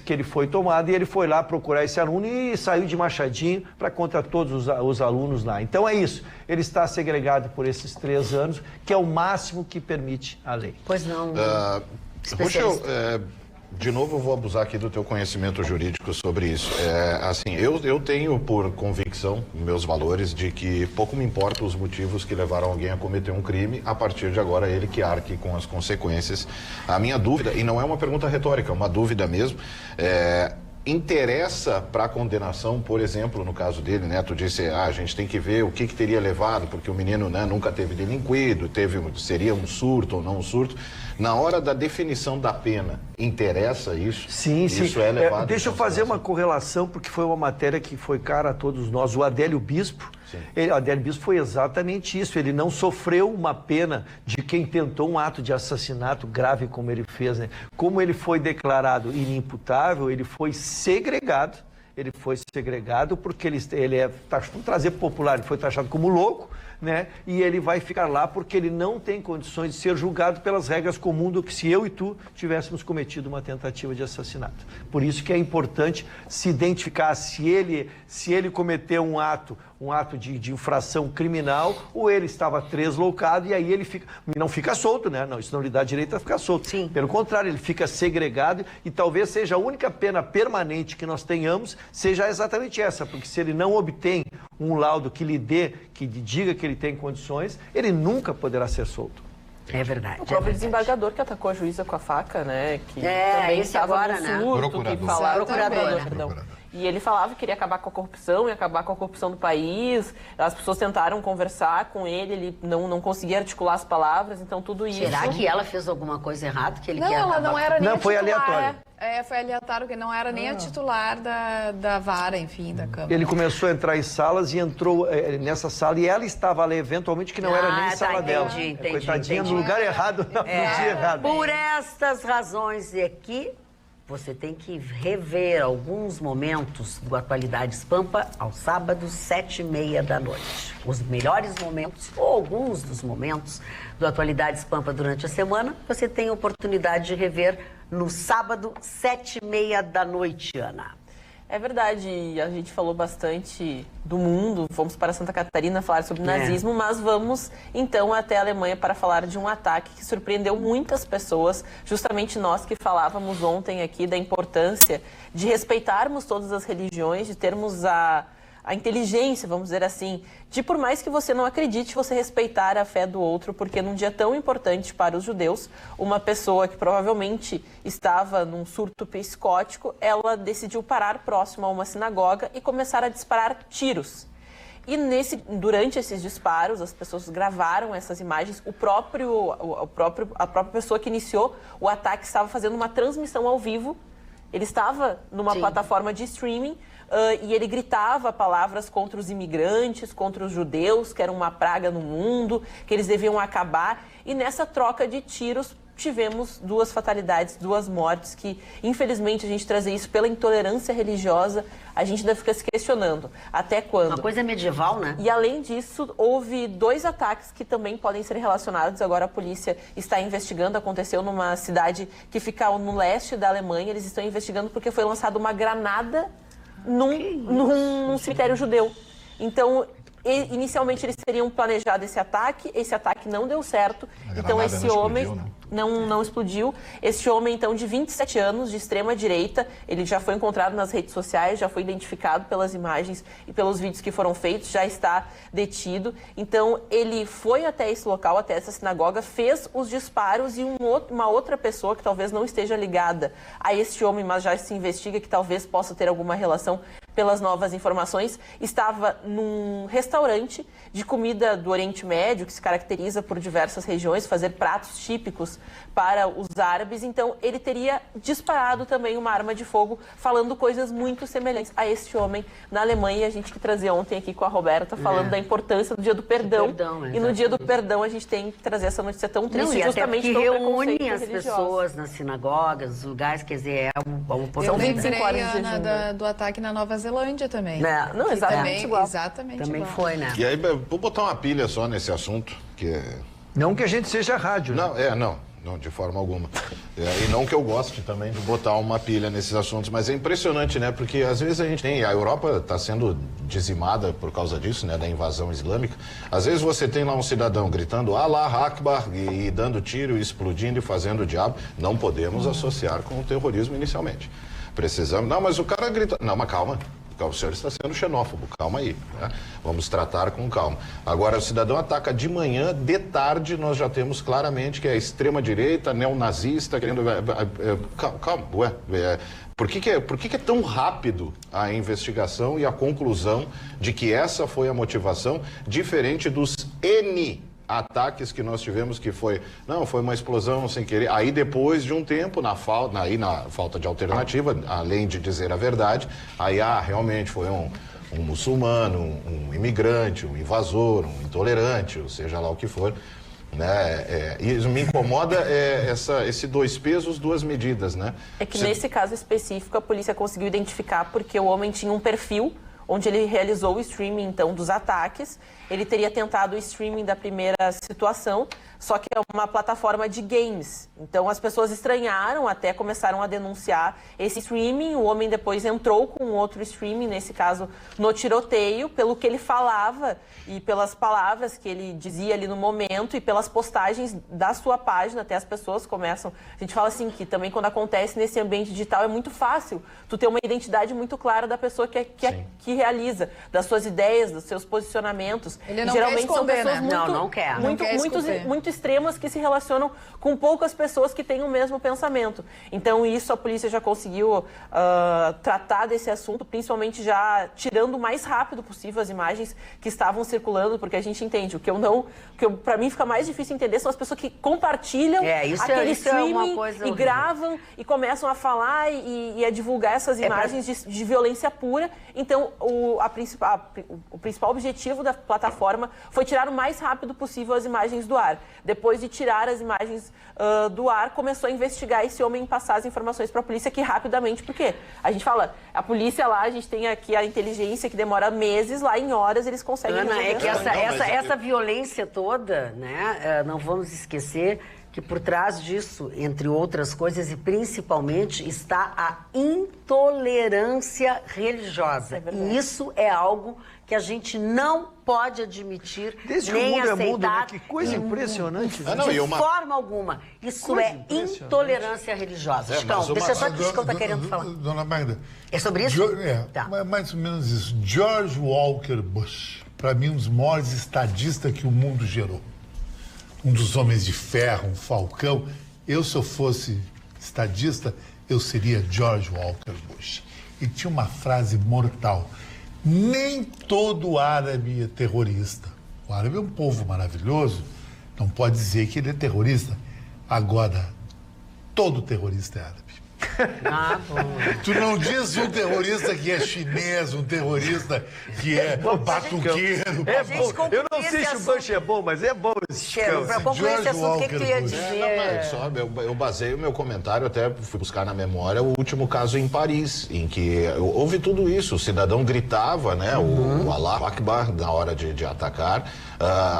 que ele foi tomado, e ele foi lá procurar esse aluno e saiu de machadinho para contra todos os alunos lá. Então é isso, ele está segregado por esses 3 anos, que é o máximo que permite a lei. Pois não. Rochel, de novo eu vou abusar aqui do teu conhecimento jurídico sobre isso. Assim, eu tenho por convicção, meus valores, de que pouco me importa os motivos que levaram alguém a cometer um crime, a partir de agora ele que arque com as consequências. A minha dúvida, e não é uma pergunta retórica, é uma dúvida mesmo, interessa para a condenação, por exemplo, no caso dele, né? Tu disse, a gente tem que ver o que teria levado, porque o menino, né, nunca teve delinquido, seria um surto ou não um surto. Na hora da definição da pena, interessa isso? Sim, sim. Isso é levado. Deixa eu fazer uma correlação, porque foi uma matéria que foi cara a todos nós. O Adélio Bispo, o Adélio Bispo foi exatamente isso. Ele não sofreu uma pena de quem tentou um ato de assassinato grave como ele fez, né? Como ele foi declarado inimputável, ele foi segregado. Ele foi segregado porque ele é trazer popular, ele foi taxado como louco, né? E ele vai ficar lá porque ele não tem condições de ser julgado pelas regras comuns do que se eu e tu tivéssemos cometido uma tentativa de assassinato. Por isso que é importante se identificar se ele cometeu um ato de infração criminal, ou ele estava tresloucado, e aí ele não fica solto, né? Não, isso não lhe dá direito a ficar solto. Sim. Pelo contrário, ele fica segregado, e talvez seja a única pena permanente que nós tenhamos, seja exatamente essa, porque se ele não obtém um laudo que lhe diga que ele tem condições, ele nunca poderá ser solto. É verdade. O próprio desembargador que atacou a juíza com a faca, né? Que também esse estava agora, no né? surto, que falava... Procurador. E ele falava que queria acabar com a corrupção e acabar com a corrupção do país. As pessoas tentaram conversar com ele não conseguia articular as palavras, então tudo isso... Será que ela fez alguma coisa errada que ele não, quer ela acabar? não era nem Não, foi titular. aleatório. Foi aleatório, porque não era nem a titular da vara, enfim, da Câmara. Ele começou a entrar em salas e entrou nessa sala, e ela estava ali eventualmente que não era nem sala dela. Coitadinha, no lugar errado, no dia errado. Por estas razões aqui, você tem que rever alguns momentos do Atualidades Pampa aos sábados, 7h30 da noite. Os melhores momentos, ou alguns dos momentos do Atualidades Pampa durante a semana, você tem a oportunidade de rever no sábado, 7h30 da noite, Ana. É verdade, a gente falou bastante do mundo, fomos para Santa Catarina falar sobre nazismo, mas vamos então até a Alemanha para falar de um ataque que surpreendeu muitas pessoas, justamente nós que falávamos ontem aqui da importância de respeitarmos todas as religiões, de termos a inteligência, vamos dizer assim, de por mais que você não acredite, você respeitar a fé do outro, porque num dia tão importante para os judeus, uma pessoa que provavelmente estava num surto psicótico, ela decidiu parar próximo a uma sinagoga e começar a disparar tiros. E durante esses disparos, as pessoas gravaram essas imagens, a própria pessoa que iniciou o ataque estava fazendo uma transmissão ao vivo, ele estava numa plataforma de streaming, e ele gritava palavras contra os imigrantes, contra os judeus, que eram uma praga no mundo, que eles deviam acabar. E nessa troca de tiros, tivemos 2 fatalidades, 2 mortes, que infelizmente a gente trazer isso pela intolerância religiosa, a gente ainda fica se questionando. Até quando? Uma coisa medieval, né? E além disso, houve 2 ataques que também podem ser relacionados. Agora a polícia está investigando, aconteceu numa cidade que fica no leste da Alemanha, eles estão investigando porque foi lançada uma granada num cemitério judeu. Então, inicialmente eles teriam planejado esse ataque não deu certo, então esse homem não explodiu. Esse homem, então, de 27 anos, de extrema direita, ele já foi encontrado nas redes sociais, já foi identificado pelas imagens e pelos vídeos que foram feitos, já está detido. Então, ele foi até esse local, até essa sinagoga, fez os disparos, e uma outra pessoa que talvez não esteja ligada a este homem, mas já se investiga que talvez possa ter alguma relação, pelas novas informações, estava num restaurante de comida do Oriente Médio, que se caracteriza por diversas regiões, fazer pratos típicos para os árabes. Então, ele teria disparado também uma arma de fogo, falando coisas muito semelhantes a este homem na Alemanha. E a gente que trazia ontem aqui com a Roberta, falando da importância do Dia do Perdão. E no Dia do Perdão, a gente tem que trazer essa notícia tão triste, justamente que reúne as pessoas nas sinagogas, nos lugares, quer dizer, são 25 horas de jejum, do ataque na Nova Zelândia também. Não, exatamente igual. Exatamente também igual. foi, né? E aí, vou botar uma pilha só nesse assunto, que é... Não que a gente seja rádio. Não, de forma alguma. E não que eu goste também de botar uma pilha nesses assuntos, mas é impressionante, né? Porque às vezes a gente tem... A Europa está sendo dizimada por causa disso, né? Da invasão islâmica. Às vezes você tem lá um cidadão gritando Allah Akbar e dando tiro, explodindo e fazendo o diabo. Não podemos associar com o terrorismo inicialmente. Precisamos... Não, mas o cara grita... Não, mas calma. O senhor está sendo xenófobo, calma aí, né? Vamos tratar com calma. Agora, o cidadão ataca de manhã, de tarde nós já temos claramente que é extrema-direita, neonazista, querendo... Calma, por que é tão rápido a investigação e a conclusão de que essa foi a motivação, diferente dos ataques que nós tivemos, que foi uma explosão sem querer, aí depois de um tempo, na falta de alternativa, além de dizer a verdade, aí realmente foi um muçulmano, um imigrante, um invasor, um intolerante, ou seja lá o que for, né? Isso me incomoda, esse dois pesos, duas medidas, né? É que nesse caso específico a polícia conseguiu identificar porque o homem tinha um perfil onde ele realizou o streaming, então, dos ataques. Ele teria tentado o streaming da primeira situação, só que é uma plataforma de games. Então, as pessoas estranharam, até começaram a denunciar esse streaming. O homem depois entrou com outro streaming, nesse caso, no tiroteio, pelo que ele falava e pelas palavras que ele dizia ali no momento e pelas postagens da sua página. Até as pessoas começam... A gente fala assim, que também quando acontece nesse ambiente digital é muito fácil tu ter uma identidade muito clara da pessoa que realiza, das suas ideias, dos seus posicionamentos. Ele não geralmente quer esconder, são pessoas muito extremas que se relacionam com poucas pessoas que têm o mesmo pensamento. Então, isso a polícia já conseguiu tratar desse assunto, principalmente já tirando o mais rápido possível as imagens que estavam circulando, porque a gente entende. Para mim fica mais difícil entender são as pessoas que compartilham aquele streaming e gravam e começam a falar e a divulgar essas imagens de violência pura. Então, o principal objetivo da plataforma foi tirar o mais rápido possível as imagens do ar. Depois de tirar as imagens do ar, começou a investigar esse homem e passar as informações para a polícia que rapidamente, porque a gente fala, a polícia lá, a gente tem aqui a inteligência que demora meses, lá em horas eles conseguem resolver. É que essa violência toda, né, não vamos esquecer que por trás disso, entre outras coisas, e principalmente, está a intolerância religiosa. E isso é algo que a gente não pode admitir, desde nem que o mundo aceitar. É mundo, né? Que coisa impressionante. De forma alguma. Isso é intolerância religiosa. Chicão, deixa só que o Chicão está querendo falar. Dona Magda. É sobre isso? Tá. Mais ou menos isso. George Walker Bush, para mim, um dos maiores estadistas que o mundo gerou. Um dos homens de ferro, um falcão. Eu, se eu fosse estadista, eu seria George Walker Bush. E tinha uma frase mortal. Nem todo árabe é terrorista. O árabe é um povo maravilhoso, não pode dizer que ele é terrorista. Agora, todo terrorista é árabe. Tu não diz um terrorista que é chinês, um terrorista que é batuqueiro. É bom. Eu não sei se o Bush é bom, mas é bom esse Cheiro, para concluir esse assunto, o que tu ia dizer? Eu baseio o meu comentário, até fui buscar na memória o último caso em Paris, em que houve tudo isso. O cidadão gritava, né, o Allah Akbar na hora de atacar.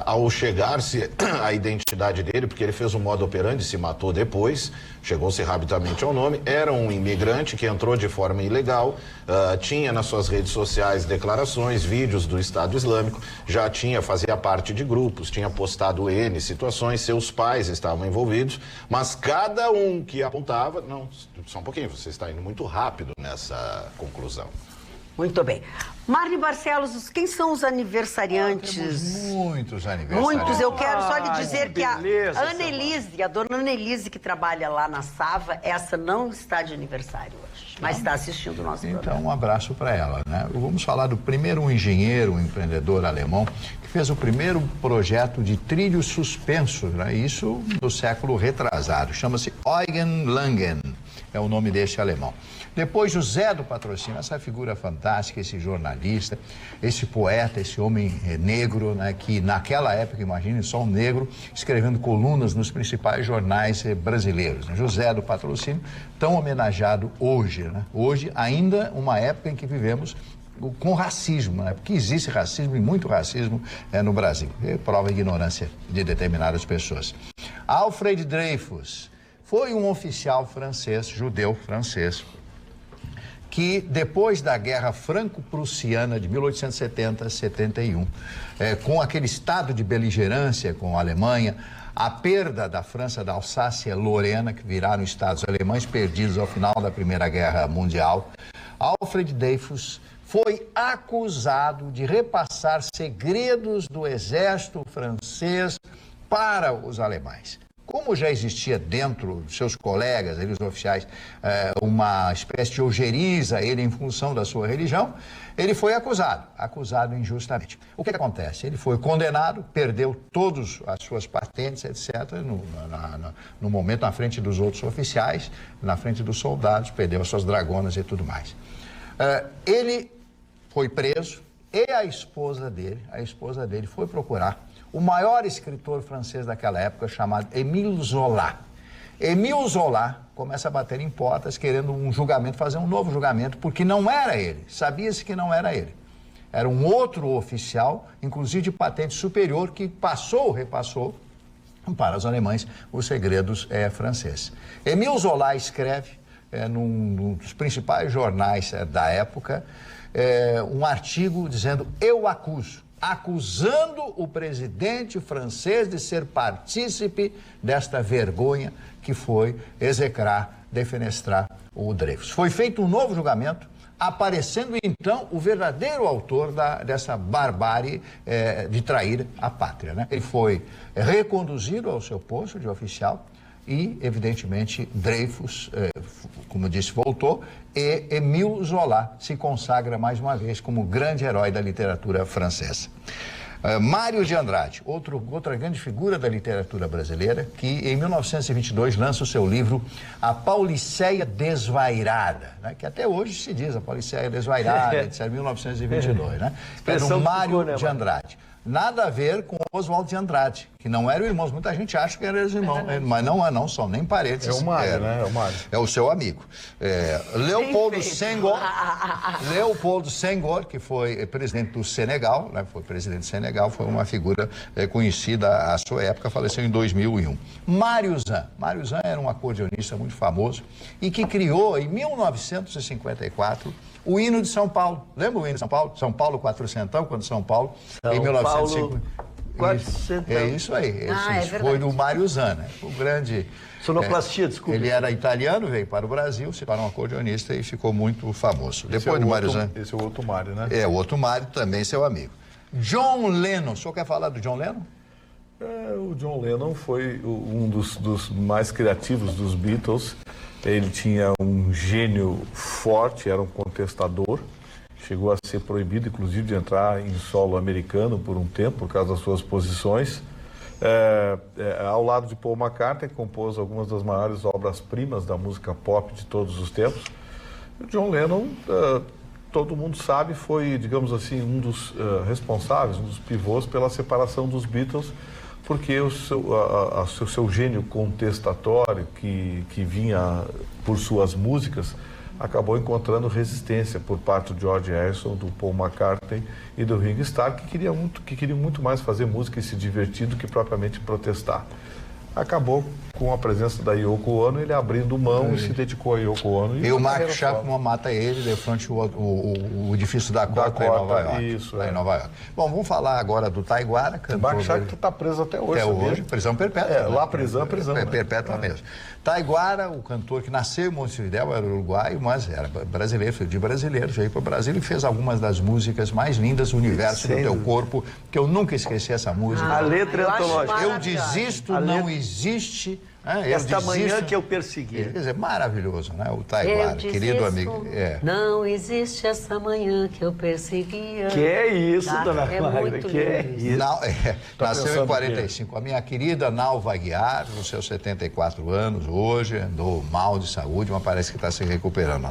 Ao chegar-se a identidade dele, porque ele fez um modo operandi, se matou depois, chegou-se rapidamente ao nome, era um imigrante que entrou de forma ilegal, tinha nas suas redes sociais declarações, vídeos do Estado Islâmico, fazia parte de grupos, tinha postado N situações, seus pais estavam envolvidos, mas cada um que apontava, não, só um pouquinho, você está indo muito rápido nessa conclusão. Muito bem. Marli Barcelos, quem são os aniversariantes? Temos muitos aniversariantes. Muitos. Eu quero só lhe dizer que beleza, a Annelise, a dona Annelise, que trabalha lá na Sava, essa não está de aniversário hoje, mas está assistindo o nosso programa. Então, um abraço para ela, né? Vamos falar do primeiro engenheiro, um empreendedor alemão, que fez o primeiro projeto de trilhos suspensos, né? Isso no século retrasado. Chama-se Eugen Langen, é o nome desse alemão. Depois, José do Patrocínio, essa figura fantástica, esse jornalista, esse poeta, esse homem negro, né, que naquela época, imagine, só um negro, escrevendo colunas nos principais jornais brasileiros. Né? José do Patrocínio, tão homenageado hoje, né? Hoje, ainda uma época em que vivemos com racismo, né? Porque existe racismo e muito racismo no Brasil. Prova a ignorância de determinadas pessoas. Alfred Dreyfus foi um oficial francês, judeu francês, que depois da Guerra Franco-Prussiana de 1870-71, com aquele estado de beligerância com a Alemanha, a perda da França, da Alsácia-Lorena, que viraram estados alemães perdidos ao final da Primeira Guerra Mundial, Alfred Dreyfus foi acusado de repassar segredos do exército francês para os alemães. Como já existia dentro dos seus colegas, os oficiais, uma espécie de ojeriza ele em função da sua religião, ele foi acusado injustamente. O que acontece? Ele foi condenado, perdeu todas as suas patentes, etc., no momento na frente dos outros oficiais, na frente dos soldados, perdeu as suas dragonas e tudo mais. Ele foi preso e a esposa dele foi procurar o maior escritor francês daquela época, chamado Émile Zola. Émile Zola começa a bater em portas, querendo um julgamento, fazer um novo julgamento, porque não era ele, sabia-se que não era ele. Era um outro oficial, inclusive de patente superior, que repassou para os alemães os segredos franceses. Émile Zola escreve, num dos principais jornais da época, um artigo dizendo: eu acusando o presidente francês de ser partícipe desta vergonha que foi execrar, defenestrar o Dreyfus. Foi feito um novo julgamento, aparecendo então o verdadeiro autor dessa barbárie de trair a pátria, né? Ele foi reconduzido ao seu posto de oficial e, evidentemente, Dreyfus, como eu disse, voltou, e Émile Zola se consagra mais uma vez como grande herói da literatura francesa. Mário de Andrade, outra grande figura da literatura brasileira, que em 1922 lança o seu livro A Pauliceia Desvairada, né? Que até hoje se diz a Pauliceia Desvairada, etc., 1922, né? Era Mário de Andrade. Nada a ver com Oswald de Andrade, que não eram irmãos. Muita gente acha que eram irmãos, mas não são nem parentes. É o Mário, né? É o Mário. É o seu amigo. Leopoldo Senghor, que foi presidente do Senegal, né? Foi presidente do Senegal, foi uma figura conhecida à sua época, faleceu em 2001. Mário Zan era um acordeonista muito famoso e que criou, em 1954, o hino de São Paulo. Lembra o hino de São Paulo? São Paulo 400, quando São Paulo, em 1950. 400. É isso aí. Esse foi do Mário Zan, né? O grande... Sonoplastia, desculpa. Ele era italiano, veio para o Brasil, se tornou um acordeonista e ficou muito famoso. Depois do Mário Zan. Esse é o outro Mário, né? O outro Mário, também seu amigo. John Lennon. O senhor quer falar do John Lennon? O John Lennon foi um dos mais criativos dos Beatles. Ele tinha um gênio forte, era um contestador. Chegou a ser proibido, inclusive, de entrar em solo americano por um tempo, por causa das suas posições. Ao lado de Paul McCartney, compôs algumas das maiores obras-primas da música pop de todos os tempos. O John Lennon, todo mundo sabe, foi, digamos assim, um dos responsáveis, um dos pivôs pela separação dos Beatles, porque o seu gênio contestatório, que vinha por suas músicas, acabou encontrando resistência por parte do George Harrison, do Paul McCartney e do Ringo Starr, que queriam muito mais fazer música e se divertir do que propriamente protestar. Acabou com a presença da Yoko Ono, ele abrindo mão e se dedicou a Yoko Ono. E o Mark Chapman mata ele de frente o edifício da Cota em Nova York. Isso, em Nova York. Bom, vamos falar agora do Taiguara. O Mark Chapman está preso até hoje. Até hoje, prisão perpétua. Lá prisão é prisão. Perpétua mesmo. Taiguara, o cantor que nasceu em Montevidéu, era uruguaio, mas era brasileiro, filho de brasileiro, veio para o Brasil e fez algumas das músicas mais lindas do Universo do Teu Corpo, que eu nunca esqueci essa música. A letra é antológica. Eu desisto, não existe... Esta manhã que eu persegui. Quer dizer, maravilhoso, né? O Taiguara, querido amigo. Não existe essa manhã que eu perseguia. Que é isso, dona Magda? Que é isso. Nasceu em 45. A minha querida Nalva Aguiar, nos seus 74 anos, hoje, andou mal de saúde, mas parece que está se recuperando.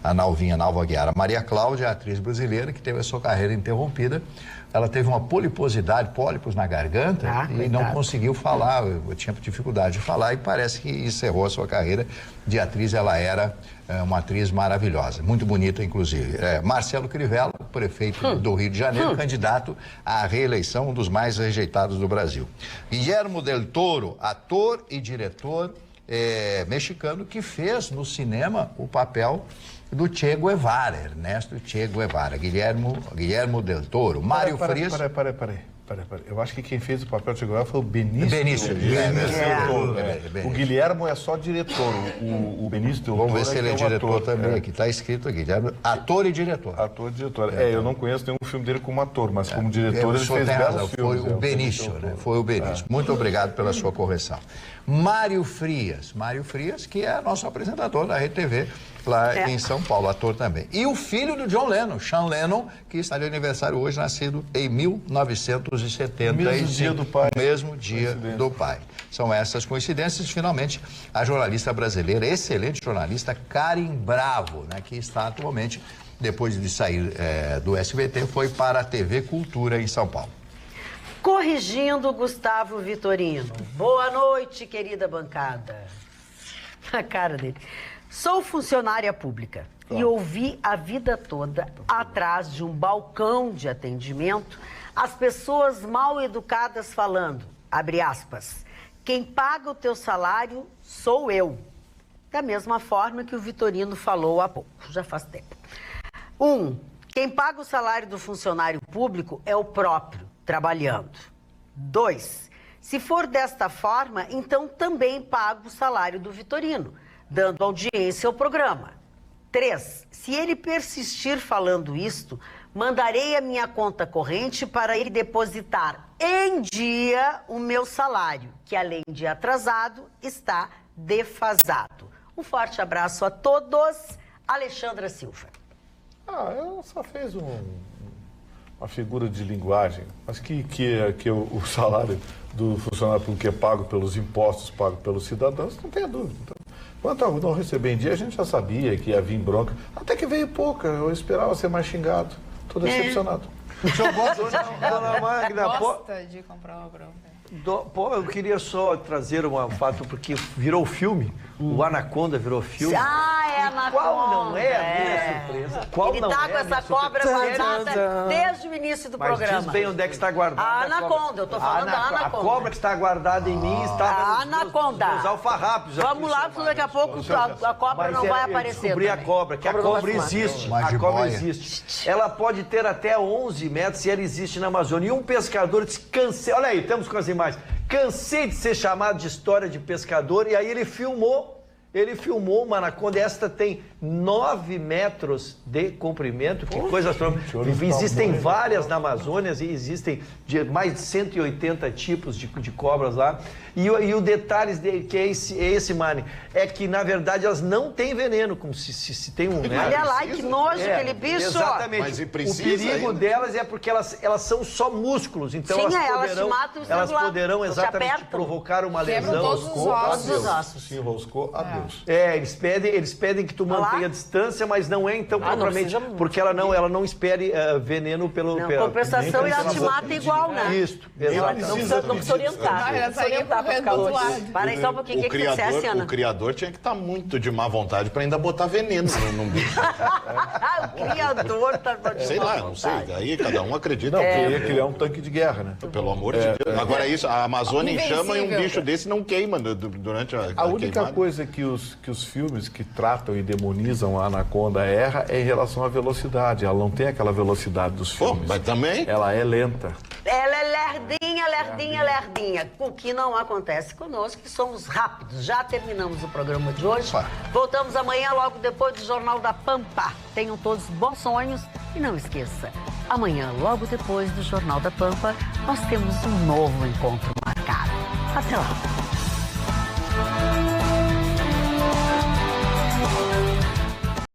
A Nalvinha Nalva Aguiar. A Maria Cláudia, atriz brasileira, que teve a sua carreira interrompida. Ela teve uma poliposidade, pólipos na garganta e não conseguiu falar, eu tinha dificuldade de falar e parece que encerrou a sua carreira de atriz. Ela era uma atriz maravilhosa, muito bonita inclusive. Marcelo Crivella, prefeito do Rio de Janeiro, candidato à reeleição, um dos mais rejeitados do Brasil. Guillermo del Toro, ator e diretor mexicano que fez no cinema o papel do Che Guevara, Ernesto Che Guevara, Guillermo del Toro, Mário Frias... Peraí. Eu acho que quem fez o papel de Che Guevara foi o Benício. O Guilhermo é só diretor, o Benício del Toro. Vamos ver se ele é diretor também, aqui está escrito aqui, Guilhermo, ator e diretor. Ator e diretor. Eu não conheço nenhum filme dele como ator, mas como diretor ele fez belos filmes. Foi o Benício, né? Foi o Benício. Muito obrigado pela sua correção. Mário Frias, que é nosso apresentador da Rede TV, lá em São Paulo, ator também. E o filho do John Lennon, Sean Lennon, que está de aniversário hoje, nascido em 1970. Mesmo dia do pai. Mesmo dia do pai. São essas coincidências. Finalmente, a jornalista brasileira, excelente jornalista, Karen Bravo, né, que está atualmente, depois de sair do SBT, foi para a TV Cultura em São Paulo. Corrigindo Gustavo Vitorino. Boa noite, querida bancada. A cara dele. Sou funcionária pública e ouvi a vida toda, atrás de um balcão de atendimento, as pessoas mal educadas falando, abre aspas, quem paga o teu salário sou eu. Da mesma forma que o Vitorino falou há pouco, já faz tempo. Quem paga o salário do funcionário público é o próprio, trabalhando. 2, se for desta forma, então também pago o salário do Vitorino, dando audiência ao programa. 3, se ele persistir falando isto, mandarei a minha conta corrente para ele depositar em dia o meu salário, que além de atrasado, está defasado. Um forte abraço a todos. Alexandra Silva. Ela só fez uma figura de linguagem, mas que o salário do funcionário público é pago pelos impostos, pago pelos cidadãos, não tenha dúvida. Quanto ao não receber em dia, a gente já sabia que ia vir bronca. Até que veio pouca, eu esperava ser mais xingado. Estou decepcionado. Dona Magda, gosta de comprar uma bronca. Eu queria só trazer um fato, porque virou filme. O Anaconda virou filme. Anaconda. Qual não é a minha surpresa? Ele está com essa cobra guardada desde o início do programa. Mas diz bem onde é que está guardada. A Anaconda, eu estou falando da Anaconda. A cobra que está guardada em mim estava nos alfarrápios. Vamos lá, porque daqui a pouco a cobra não vai aparecer. Descobrir a cobra, que a cobra existe. A cobra existe. Ela pode ter até 11 metros e ela existe na Amazônia. E um pescador disse, cansei, olha aí, estamos com as imagens. Cansei de ser chamado de história de pescador, e aí ele filmou uma anaconda. Esta tem 9 metros de comprimento, que coisa astronômica. Existem várias na Amazônia e existem mais de 180 tipos de cobras lá. E o detalhe que é esse, Mani, é que na verdade elas não têm veneno, como se tem um... Né? Olha lá, que nojo aquele bicho. Exatamente. Mas o perigo delas é porque elas são só músculos, então elas poderão exatamente provocar uma lesão. Todos os ossos. Se enroscou, adeus. Eles pedem que tu mantenha mantém a distância, mas não é então propriamente, porque ela não espere veneno pelo... Compensação e ela te mata igual, né? Isso, exato. Não precisa orientar. Não precisa orientar para ficar longe. Para aí só um pouquinho, o que você é, Siana? O criador tinha que estar muito de má vontade para ainda botar veneno no bicho. O criador tá... Sei lá, não sei. Aí cada um acredita. Não, queria criar um tanque de guerra, né? Pelo amor de Deus. Agora isso, a Amazônia em chama e um bicho desse não queima durante a única queimada. Coisa que os filmes que tratam e demonizam a anaconda erra é em relação à velocidade. Ela não tem aquela velocidade dos filmes. Mas também? Ela é lenta. Ela é lerdinha. O que não acontece conosco, que somos rápidos. Já terminamos o programa de hoje. Voltamos amanhã, logo depois do Jornal da Pampa. Tenham todos bons sonhos e não esqueça, amanhã, logo depois do Jornal da Pampa, nós temos um novo encontro marcado. Até lá.